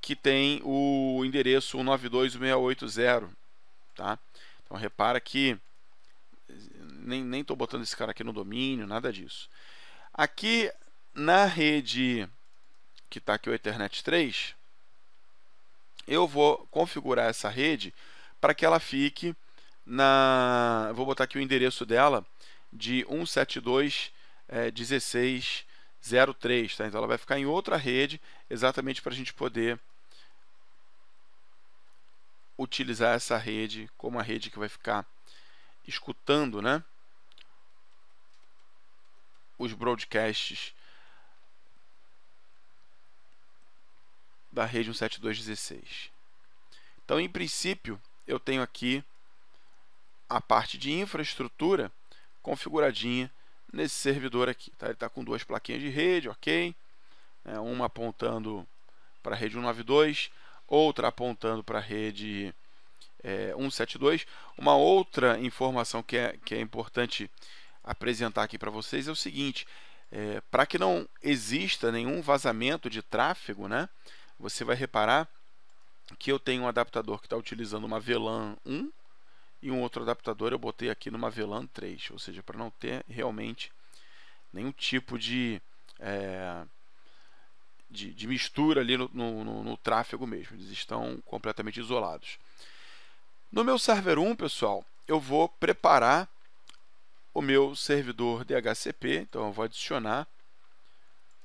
que tem o endereço 192.168.0, tá? Então repara que nem estou botando esse cara aqui no domínio, nada disso. Aqui na rede que está aqui o Ethernet 3, eu vou configurar essa rede para que ela fique eu vou botar aqui o endereço dela de 172.16.03, tá? Então ela vai ficar em outra rede, exatamente para a gente poder utilizar essa rede como a rede que vai ficar escutando, né, os broadcasts da rede 172.16. Então, em princípio, eu tenho aqui a parte de infraestrutura configuradinha nesse servidor aqui, tá? Ele está com 2 plaquinhas de rede, ok? Uma apontando para a rede 192, outra apontando para a rede 172. Uma outra informação que é importante apresentar aqui para vocês é o seguinte: para que não exista nenhum vazamento de tráfego, né, você vai reparar que eu tenho um adaptador que está utilizando uma VLAN 1 e um outro adaptador eu botei aqui numa VLAN 3, ou seja, para não ter realmente nenhum tipo de mistura ali no tráfego mesmo. Eles estão completamente isolados. No meu server 1, pessoal, eu vou preparar o meu servidor DHCP. Então eu vou adicionar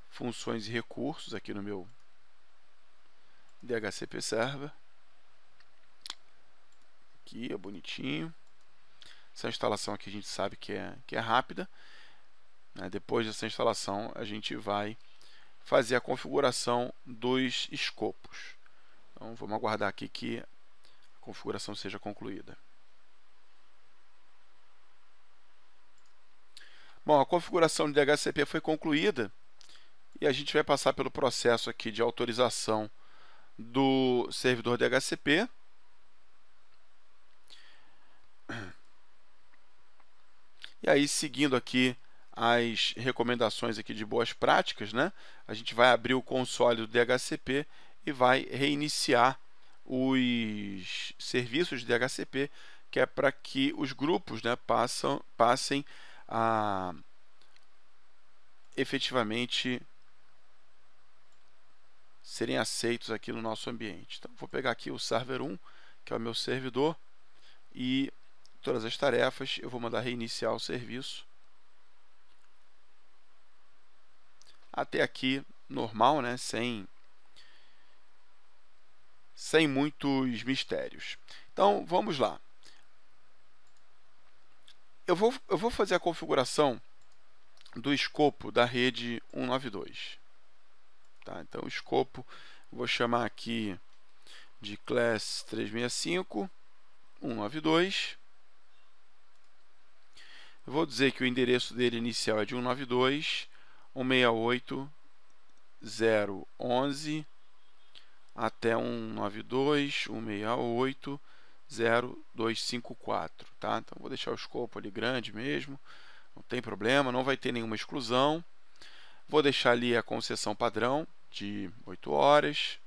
funções e recursos aqui no meu DHCP Server. Aqui é bonitinho. Essa instalação aqui a gente sabe que é rápida, né? Depois dessa instalação a gente vai fazer a configuração dos escopos. Então vamos aguardar aqui que a configuração seja concluída. Bom, a configuração de DHCP foi concluída e a gente vai passar pelo processo aqui de autorização do servidor DHCP. E aí, seguindo aqui as recomendações aqui de boas práticas, né, a gente vai abrir o console do DHCP e vai reiniciar os serviços de DHCP, que é para que os grupos, né, passem a efetivamente serem aceitos aqui no nosso ambiente. Então, vou pegar aqui o server 1, que é o meu servidor, e todas as tarefas eu vou mandar reiniciar o serviço. até aqui normal, né? Sem muitos mistérios. Então, vamos lá. Eu vou fazer a configuração do escopo da rede 192. Tá? Então, o escopo, vou chamar aqui de class 365 192. Eu vou dizer que o endereço dele inicial é de 192.168.0.11 até 192.168.0.254, tá? Então, vou deixar o escopo ali grande mesmo, não tem problema, não vai ter nenhuma exclusão. Vou deixar ali a concessão padrão de 8 horas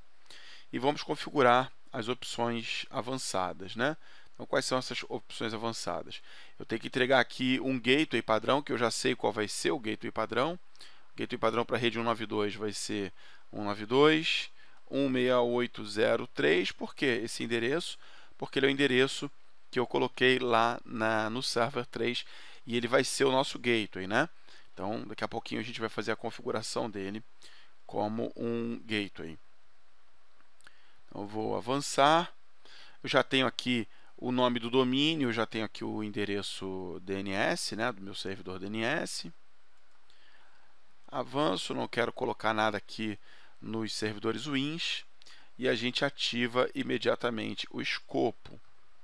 e vamos configurar as opções avançadas, né? Então, quais são essas opções avançadas? Eu tenho que entregar aqui um gateway padrão, que eu já sei qual vai ser o gateway padrão. O gateway padrão para a rede 192 vai ser 192.168.0.3. Por que esse endereço? Porque ele é o endereço que eu coloquei lá no server 3 e ele vai ser o nosso gateway, né? Então, daqui a pouquinho a gente vai fazer a configuração dele como um gateway. Então, eu vou avançar. Eu já tenho aqui o nome do domínio, eu já tenho aqui o endereço DNS, né, do meu servidor DNS. Avanço, não quero colocar nada aqui nos servidores Wins. E a gente ativa imediatamente o escopo.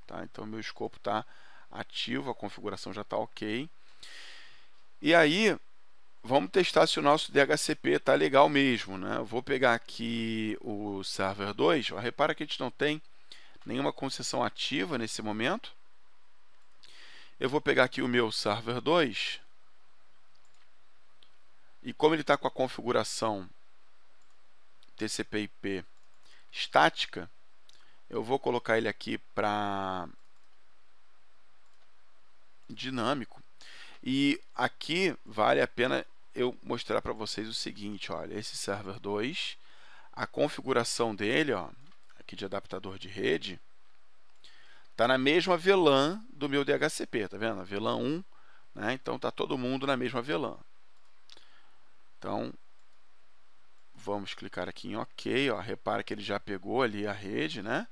Tá? Então, meu escopo está ativo, a configuração já está ok. E aí, vamos testar se o nosso DHCP está legal mesmo, né? Eu vou pegar aqui o server 2. Ó, repara que a gente não tem nenhuma concessão ativa nesse momento. Eu vou pegar aqui o meu server 2. E como ele está com a configuração TCP/IP estática, eu vou colocar ele aqui para dinâmico. E aqui vale a pena eu mostrar para vocês o seguinte, olha, esse server 2, a configuração dele, ó, aqui de adaptador de rede, está na mesma VLAN do meu DHCP, tá vendo? A VLAN 1, né? Então está todo mundo na mesma VLAN. Então, vamos clicar aqui em OK, ó, repara que ele já pegou ali a rede, né?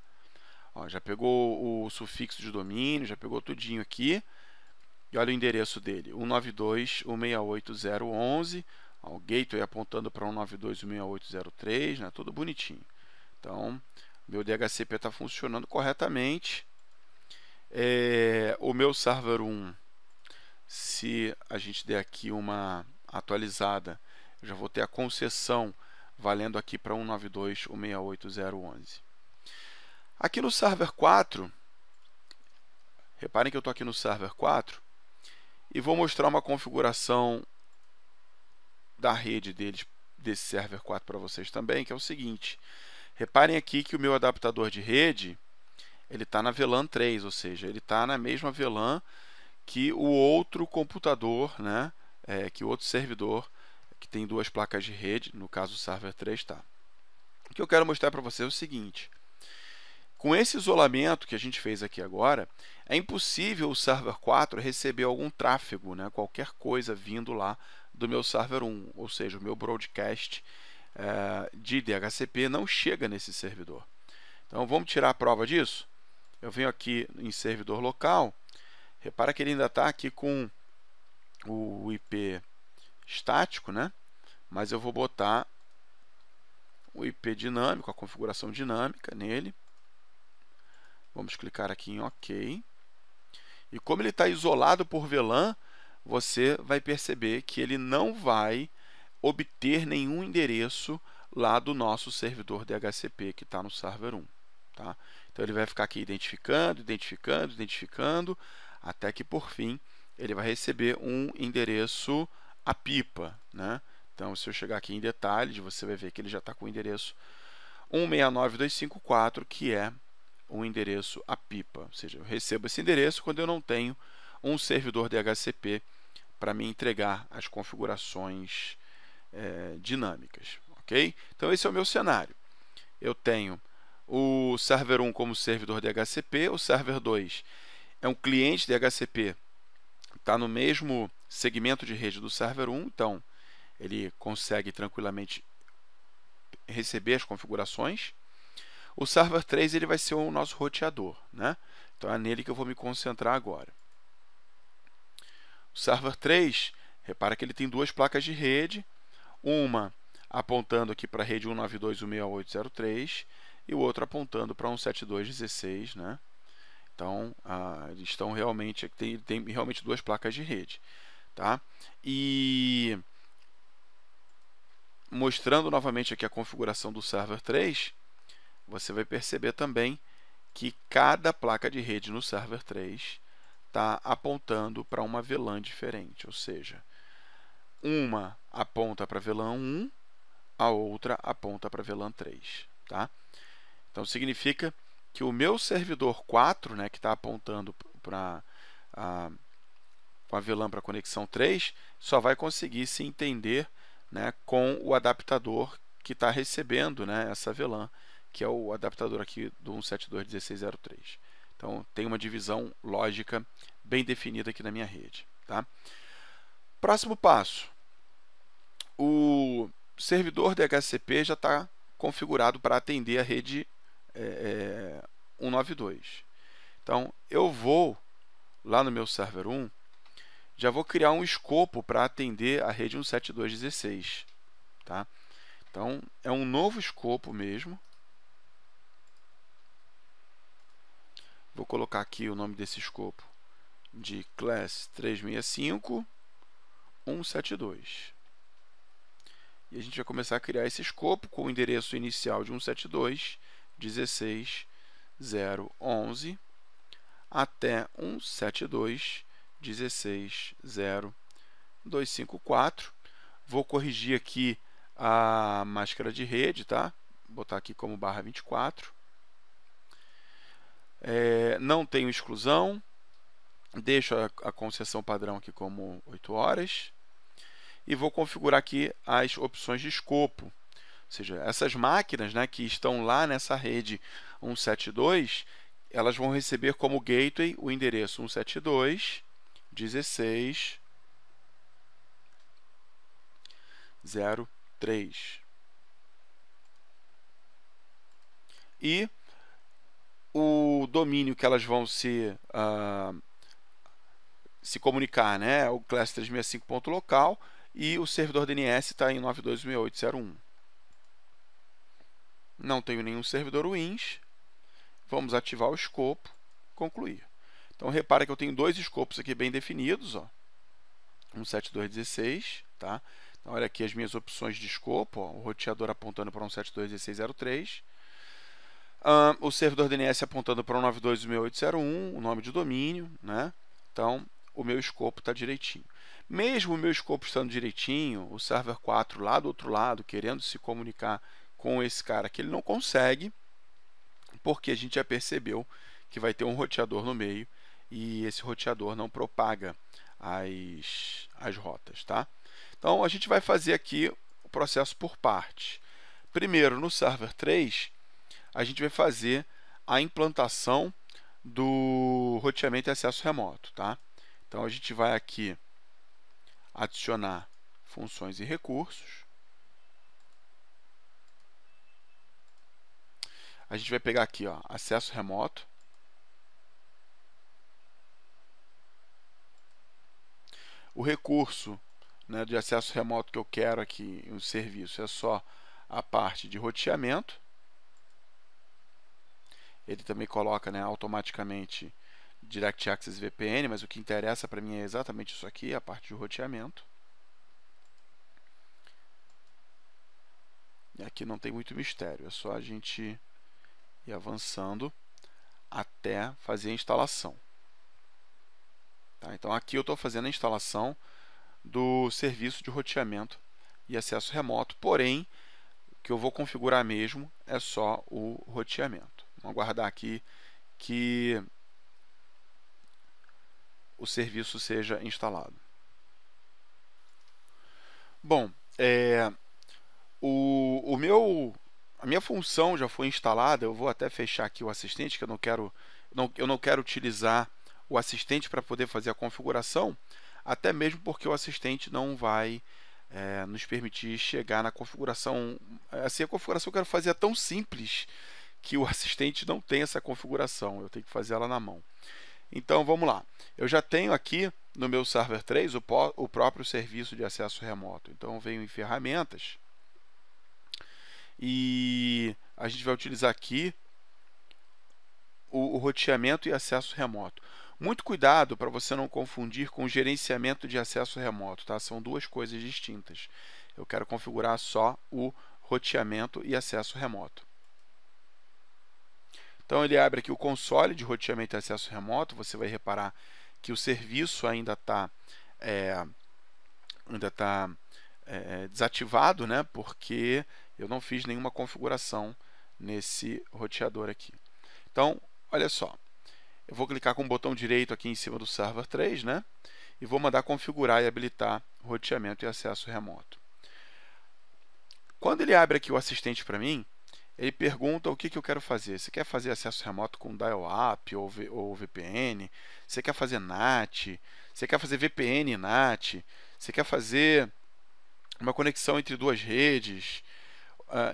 Ó, já pegou o sufixo de domínio, já pegou tudinho aqui. E olha o endereço dele, 192.168.0.11, o gateway apontando para 192.168.0.3, né, tudo bonitinho. Então, meu DHCP está funcionando corretamente. O meu server 1, se a gente der aqui uma atualizada, eu já vou ter a concessão valendo aqui para 192.168.0.11. Aqui no server 4, reparem que eu estou aqui no server 4, e vou mostrar uma configuração da rede desse server 4 para vocês também, que é o seguinte. Reparem aqui que o meu adaptador de rede ele está na VLAN 3, ou seja, ele está na mesma VLAN que o outro computador, né, que o outro servidor que tem duas placas de rede, no caso o server 3 está. O que eu quero mostrar para vocês é o seguinte. Com esse isolamento que a gente fez aqui agora, é impossível o server 4 receber algum tráfego, né, qualquer coisa vindo lá do meu server 1, ou seja, o meu broadcast de DHCP não chega nesse servidor. Então, vamos tirar a prova disso? Eu venho aqui em servidor local, repara que ele ainda está aqui com o IP estático, né? Mas eu vou botar o IP dinâmico, a configuração dinâmica nele. Vamos clicar aqui em OK. E como ele está isolado por VLAN, você vai perceber que ele não vai obter nenhum endereço lá do nosso servidor DHCP que está no server 1. Tá? Então, ele vai ficar aqui identificando, identificando, identificando, até que, por fim, ele vai receber um endereço a pipa, né? Então, se eu chegar aqui em detalhes, você vai ver que ele já está com o endereço 169.254, que é um endereço a pipa, ou seja, eu recebo esse endereço quando eu não tenho um servidor DHCP para me entregar as configurações dinâmicas, ok? Então, esse é o meu cenário. Eu tenho o server 1 como servidor DHCP, o server 2 é um cliente DHCP, está no mesmo segmento de rede do server 1, então ele consegue tranquilamente receber as configurações. O server 3 ele vai ser o nosso roteador, né? Então é nele que eu vou me concentrar agora. O server 3, repara que ele tem duas placas de rede, uma apontando aqui para a rede 192.168.0.3 e o outro apontando para 172.16, né? Então, eles estão realmente, tem realmente duas placas de rede, tá? E mostrando novamente aqui a configuração do server 3, você vai perceber também que cada placa de rede no server 3 está apontando para uma VLAN diferente, ou seja, uma aponta para VLAN 1, a outra aponta para VLAN 3. Tá? Então, significa que o meu servidor 4, né, que está apontando para a VLAN para a conexão 3, só vai conseguir se entender, né, com o adaptador que está recebendo, né, essa VLAN, que é o adaptador aqui do 172.16.0.3. Então, tem uma divisão lógica bem definida aqui na minha rede. Tá? Próximo passo. O servidor DHCP já está configurado para atender a rede 192. Então, eu vou lá no meu server 1, já vou criar um escopo para atender a rede 172.16. Tá? Então, é um novo escopo mesmo. Vou colocar aqui o nome desse escopo de class 365.172. E a gente vai começar a criar esse escopo com o endereço inicial de 172.16.0.11 até 172.16.0.254. Vou corrigir aqui a máscara de rede, tá? Vou botar aqui como /24. Não tenho exclusão, deixo a concessão padrão aqui como 8 horas e vou configurar aqui as opções de escopo, ou seja, essas máquinas, né, que estão lá nessa rede 172, elas vão receber como gateway o endereço 172.16.0.3 e o domínio que elas vão se comunicar, né? O class 365.local e o servidor DNS está em 92.168.0.1. Não tenho nenhum servidor Wins. Vamos ativar o escopo, concluir. Então, repara que eu tenho dois escopos aqui bem definidos, ó. 172.16, tá? Então, olha aqui as minhas opções de escopo, ó. O roteador apontando para 172.16.0.3. O servidor DNS apontando para 192.168.0.1, o nome de domínio, né? Então, o meu escopo está direitinho. Mesmo o meu escopo estando direitinho, o server 4 lá do outro lado, querendo se comunicar com esse cara que ele não consegue, porque a gente já percebeu que vai ter um roteador no meio e esse roteador não propaga as rotas. Tá? Então, a gente vai fazer aqui o processo por partes. Primeiro, no server 3, a gente vai fazer a implantação do roteamento e acesso remoto. Tá? Então, a gente vai aqui adicionar funções e recursos. A gente vai pegar aqui, ó, acesso remoto. O recurso, né, de acesso remoto que eu quero aqui no serviço é só a parte de roteamento. Ele também coloca, né, automaticamente Direct Access VPN, mas o que interessa para mim é exatamente isso aqui, a parte de roteamento. E aqui não tem muito mistério, é só a gente ir avançando até fazer a instalação. Tá? Então aqui eu estou fazendo a instalação do serviço de roteamento e acesso remoto, porém, o que eu vou configurar mesmo é só o roteamento. Vamos aguardar aqui que o serviço seja instalado. Bom, a minha função já foi instalada. Eu vou até fechar aqui o assistente, que eu não quero utilizar o assistente para poder fazer a configuração, até mesmo porque o assistente não vai nos permitir chegar na configuração. Assim, a configuração que eu quero fazer é tão simples que o assistente não tem essa configuração, eu tenho que fazer ela na mão. Então vamos lá, eu já tenho aqui no meu Server 3 o próprio serviço de acesso remoto. Então eu venho em ferramentas e a gente vai utilizar aqui o roteamento e acesso remoto. Muito cuidado para você não confundir com gerenciamento de acesso remoto, tá? São duas coisas distintas. Eu quero configurar só o roteamento e acesso remoto. Então ele abre aqui o console de roteamento e acesso remoto. Você vai reparar que o serviço ainda está desativado, né? Porque eu não fiz nenhuma configuração nesse roteador aqui. Então, olha só. Eu vou clicar com o botão direito aqui em cima do Server 3, né? E vou mandar configurar e habilitar roteamento e acesso remoto. Quando ele abre aqui o assistente para mim, ele pergunta o que eu quero fazer. Você quer fazer acesso remoto com dial-up ou VPN? Você quer fazer NAT? Você quer fazer VPN e NAT? Você quer fazer uma conexão entre duas redes?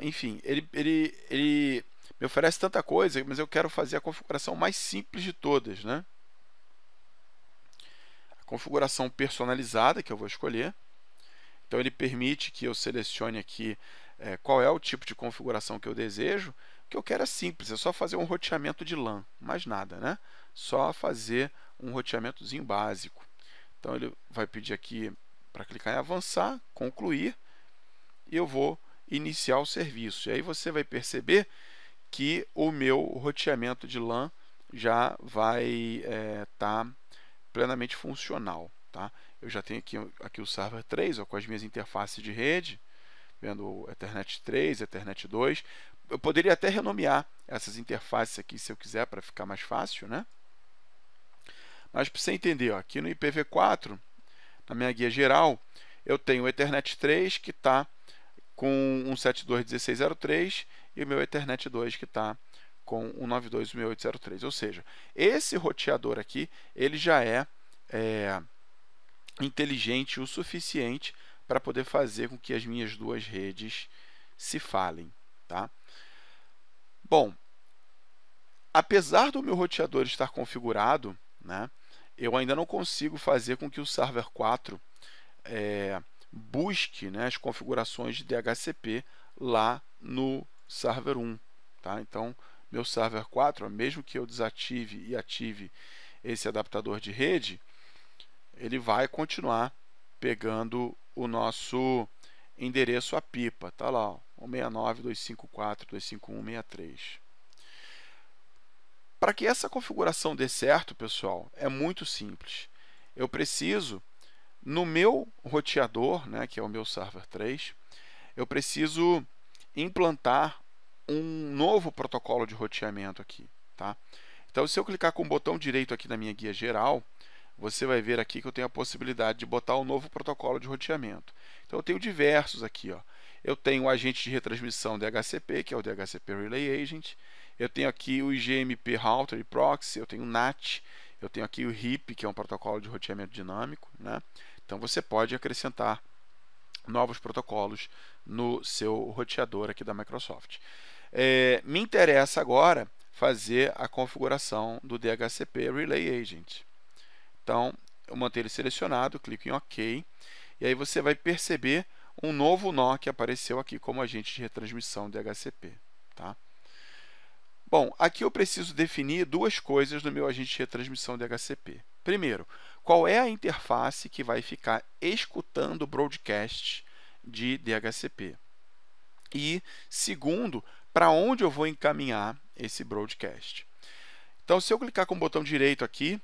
Enfim, ele me oferece tanta coisa, mas eu quero fazer a configuração mais simples de todas, né? A configuração personalizada que eu vou escolher. Então ele permite que eu selecione aqui qual é o tipo de configuração que eu desejo. O que eu quero é simples, é só fazer um roteamento de LAN, mais nada, né? Só fazer um roteamentozinho básico. Então ele vai pedir aqui para clicar em avançar, concluir, e eu vou iniciar o serviço. E aí você vai perceber que o meu roteamento de LAN já vai estar plenamente funcional, tá? Eu já tenho aqui o Server 3 com as minhas interfaces de rede, vendo o Ethernet 3, Ethernet 2. Eu poderia até renomear essas interfaces aqui se eu quiser, para ficar mais fácil, né? Mas para você entender, ó, aqui no IPv4, na minha guia geral, eu tenho o Ethernet 3 que está com 172.16.03 e o meu Ethernet 2 que está com 192.168.03. Ou seja, esse roteador aqui ele já é inteligente o suficiente para poder fazer com que as minhas duas redes se falem, tá? Bom, apesar do meu roteador estar configurado, né, eu ainda não consigo fazer com que o Server 4 busque, né, as configurações de DHCP lá no Server 1. Tá? Então, meu Server 4, mesmo que eu desative e ative esse adaptador de rede, ele vai continuar pegando o nosso endereço a pipa. Tá lá, 169.254.251.63. Para que essa configuração dê certo, pessoal, é muito simples. Eu preciso, no meu roteador, né, que é o meu Server 3, eu preciso implantar um novo protocolo de roteamento aqui. Tá? Então, se eu clicar com o botão direito aqui na minha guia geral, você vai ver aqui que eu tenho a possibilidade de botar um novo protocolo de roteamento. Então, eu tenho diversos aqui. Ó. Eu tenho o agente de retransmissão DHCP, que é o DHCP Relay Agent. Eu tenho aqui o IGMP Router e Proxy. Eu tenho o NAT. Eu tenho aqui o RIP, que é um protocolo de roteamento dinâmico. Né? Então, você pode acrescentar novos protocolos no seu roteador aqui da Microsoft. Me interessa agora fazer a configuração do DHCP Relay Agent. Então, eu mantenho ele selecionado, clico em OK, e aí você vai perceber um novo nó que apareceu aqui como agente de retransmissão DHCP. Tá? Bom, aqui eu preciso definir duas coisas no meu agente de retransmissão DHCP. Primeiro, qual é a interface que vai ficar escutando o broadcast de DHCP? E, segundo, para onde eu vou encaminhar esse broadcast? Então, se eu clicar com o botão direito aqui,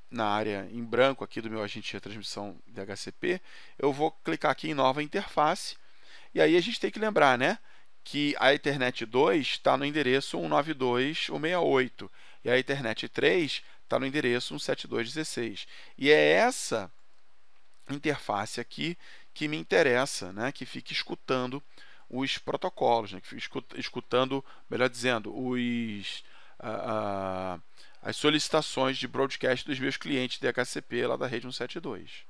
na área em branco aqui do meu agente de retransmissão DHCP, eu vou clicar aqui em nova interface, e aí a gente tem que lembrar, né, que a Ethernet 2 está no endereço 192.168 e a Ethernet 3 está no endereço 172.16. E é essa interface aqui que me interessa, né, que fica escutando os protocolos, né, que fica escutando, melhor dizendo, as solicitações de broadcast dos meus clientes DHCP lá da rede 172.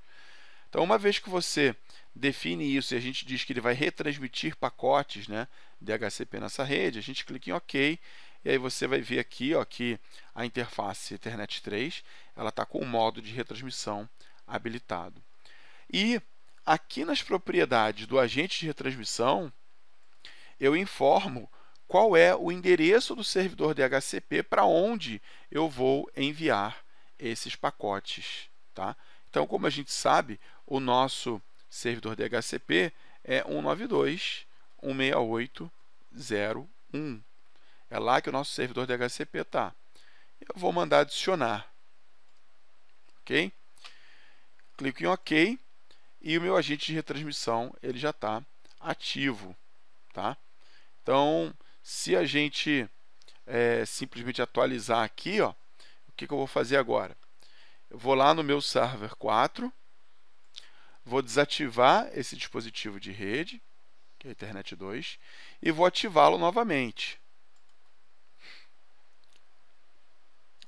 Então, uma vez que você define isso e a gente diz que ele vai retransmitir pacotes, né, DHCP nessa rede, a gente clica em OK, e aí você vai ver aqui, ó, que a interface Ethernet 3 ela está com o modo de retransmissão habilitado. E aqui nas propriedades do agente de retransmissão, eu informo qual é o endereço do servidor DHCP para onde eu vou enviar esses pacotes. Tá? Então, como a gente sabe, o nosso servidor DHCP é 192.168.0.1. É lá que o nosso servidor DHCP está. Eu vou mandar adicionar. Ok? Clico em OK e o meu agente de retransmissão ele já está ativo. Tá? Então, se a gente simplesmente atualizar aqui, ó, o que eu vou fazer agora? Eu vou lá no meu server 4, vou desativar esse dispositivo de rede, que é a Ethernet 2, e vou ativá-lo novamente.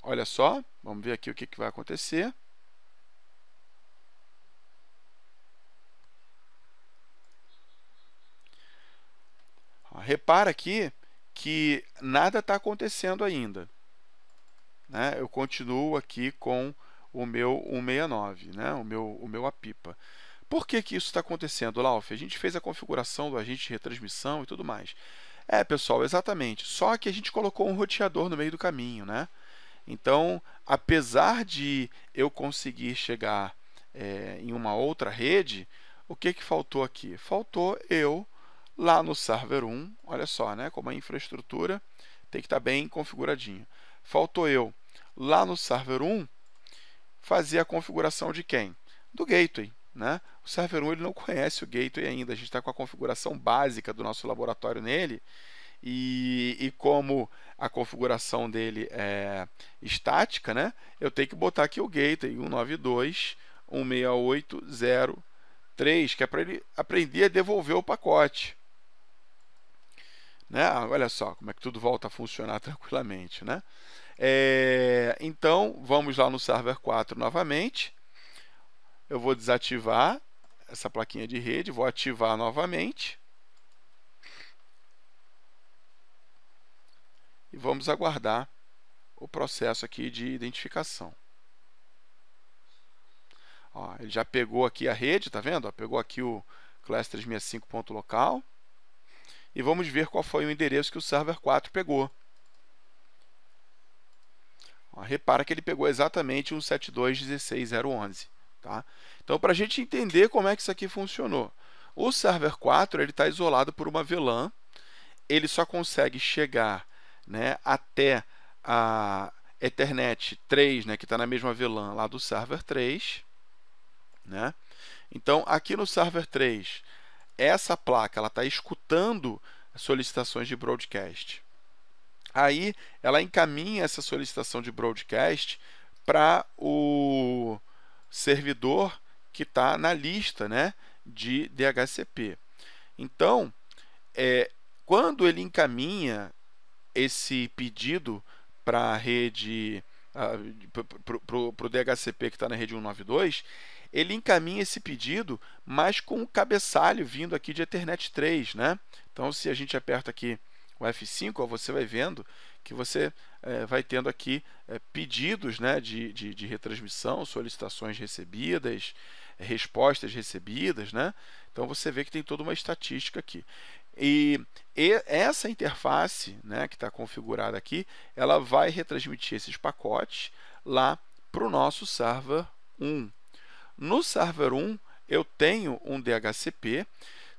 Olha só, vamos ver aqui o que vai acontecer. Repara aqui que nada está acontecendo ainda. Né? Eu continuo aqui com o meu 169, né? o meu APIPA. Por que isso está acontecendo, Lauf? A gente fez a configuração do agente de retransmissão e tudo mais. Pessoal, exatamente. Só que a gente colocou um roteador no meio do caminho, né? Então, apesar de eu conseguir chegar em uma outra rede, o que faltou aqui? Faltou eu lá no server 1, olha só, né? Como a infraestrutura tem que estar bem configuradinho. Faltou eu lá no server 1 fazer a configuração de quem? Do gateway. Né? O server 1 ele não conhece o gateway ainda, a gente está com a configuração básica do nosso laboratório nele, e como a configuração dele é estática, né? Eu tenho que botar aqui o gateway 192.168.0.3, que é para ele aprender a devolver o pacote. Né? Olha só como é que tudo volta a funcionar tranquilamente. Né? Então, vamos lá no server 4 novamente. Eu vou desativar essa plaquinha de rede, vou ativar novamente. E vamos aguardar o processo aqui de identificação. Ó, ele já pegou aqui a rede, tá vendo? Ó, pegou aqui o class365.local. E vamos ver qual foi o endereço que o server 4 pegou. Ó, repara que ele pegou exatamente 172.16.0.11. Tá? Então, para a gente entender como é que isso aqui funcionou, o server 4 está isolado por uma VLAN, ele só consegue chegar, né, até a Ethernet 3, né, que está na mesma VLAN lá do server 3. Né? Então, aqui no server 3, essa placa está escutando solicitações de broadcast. Aí, ela encaminha essa solicitação de broadcast para o servidor que está na lista, né, de DHCP. Então, quando ele encaminha esse pedido para a rede, para o DHCP que está na rede 192, ele encaminha esse pedido, mas com o cabeçalho vindo aqui de Ethernet 3. Né? Então, se a gente aperta aqui o F5, ó, você vai vendo que você vai tendo aqui pedidos, né, de retransmissão, solicitações recebidas, respostas recebidas. Né? Então, você vê que tem toda uma estatística aqui. E essa interface, né, que está configurada aqui, ela vai retransmitir esses pacotes lá para o nosso server 1. No server 1, eu tenho um DHCP,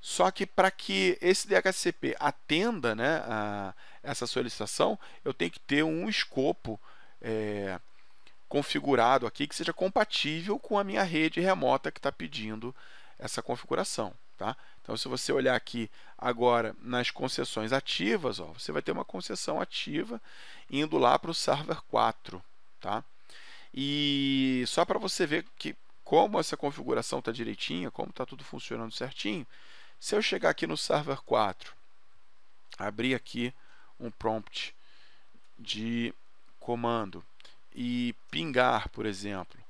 só que para que esse DHCP atenda, né, a essa solicitação, eu tenho que ter um escopo configurado aqui que seja compatível com a minha rede remota que está pedindo essa configuração. Tá? Então, se você olhar aqui agora nas concessões ativas, ó, você vai ter uma concessão ativa indo lá para o server 4. Tá? E só para você ver que como essa configuração está direitinha, como está tudo funcionando certinho, se eu chegar aqui no server 4, abrir aqui um prompt de comando e pingar, por exemplo,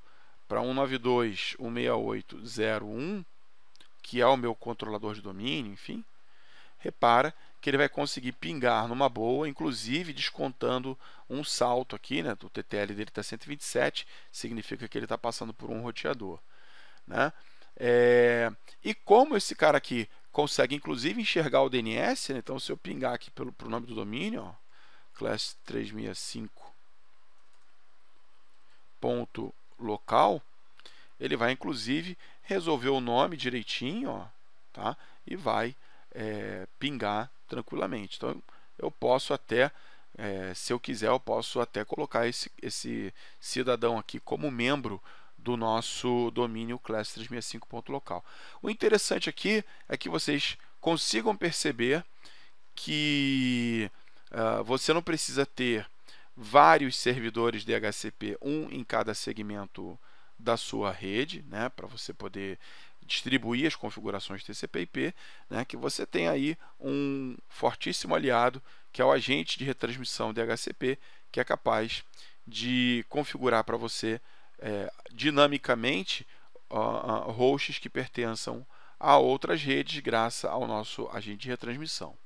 para 192.168.0.1, que é o meu controlador de domínio, enfim, repara que ele vai conseguir pingar numa boa, inclusive descontando um salto aqui, né? O TTL dele está 127, significa que ele está passando por um roteador, né? E como esse cara aqui consegue inclusive enxergar o DNS, né? Então se eu pingar aqui para o nome do domínio, ó, class 365.local, ele vai inclusive resolver o nome direitinho, ó, tá? E vai pingar tranquilamente. Então eu posso até, se eu quiser, eu posso até colocar esse cidadão aqui como membro do nosso domínio class 365.local. O interessante aqui é que vocês consigam perceber que você não precisa ter vários servidores DHCP, um em cada segmento da sua rede, né, para você poder distribuir as configurações TCP/IP, né, que você tem aí um fortíssimo aliado, que é o agente de retransmissão DHCP, que é capaz de configurar para você dinamicamente hosts que pertençam a outras redes graças ao nosso agente de retransmissão.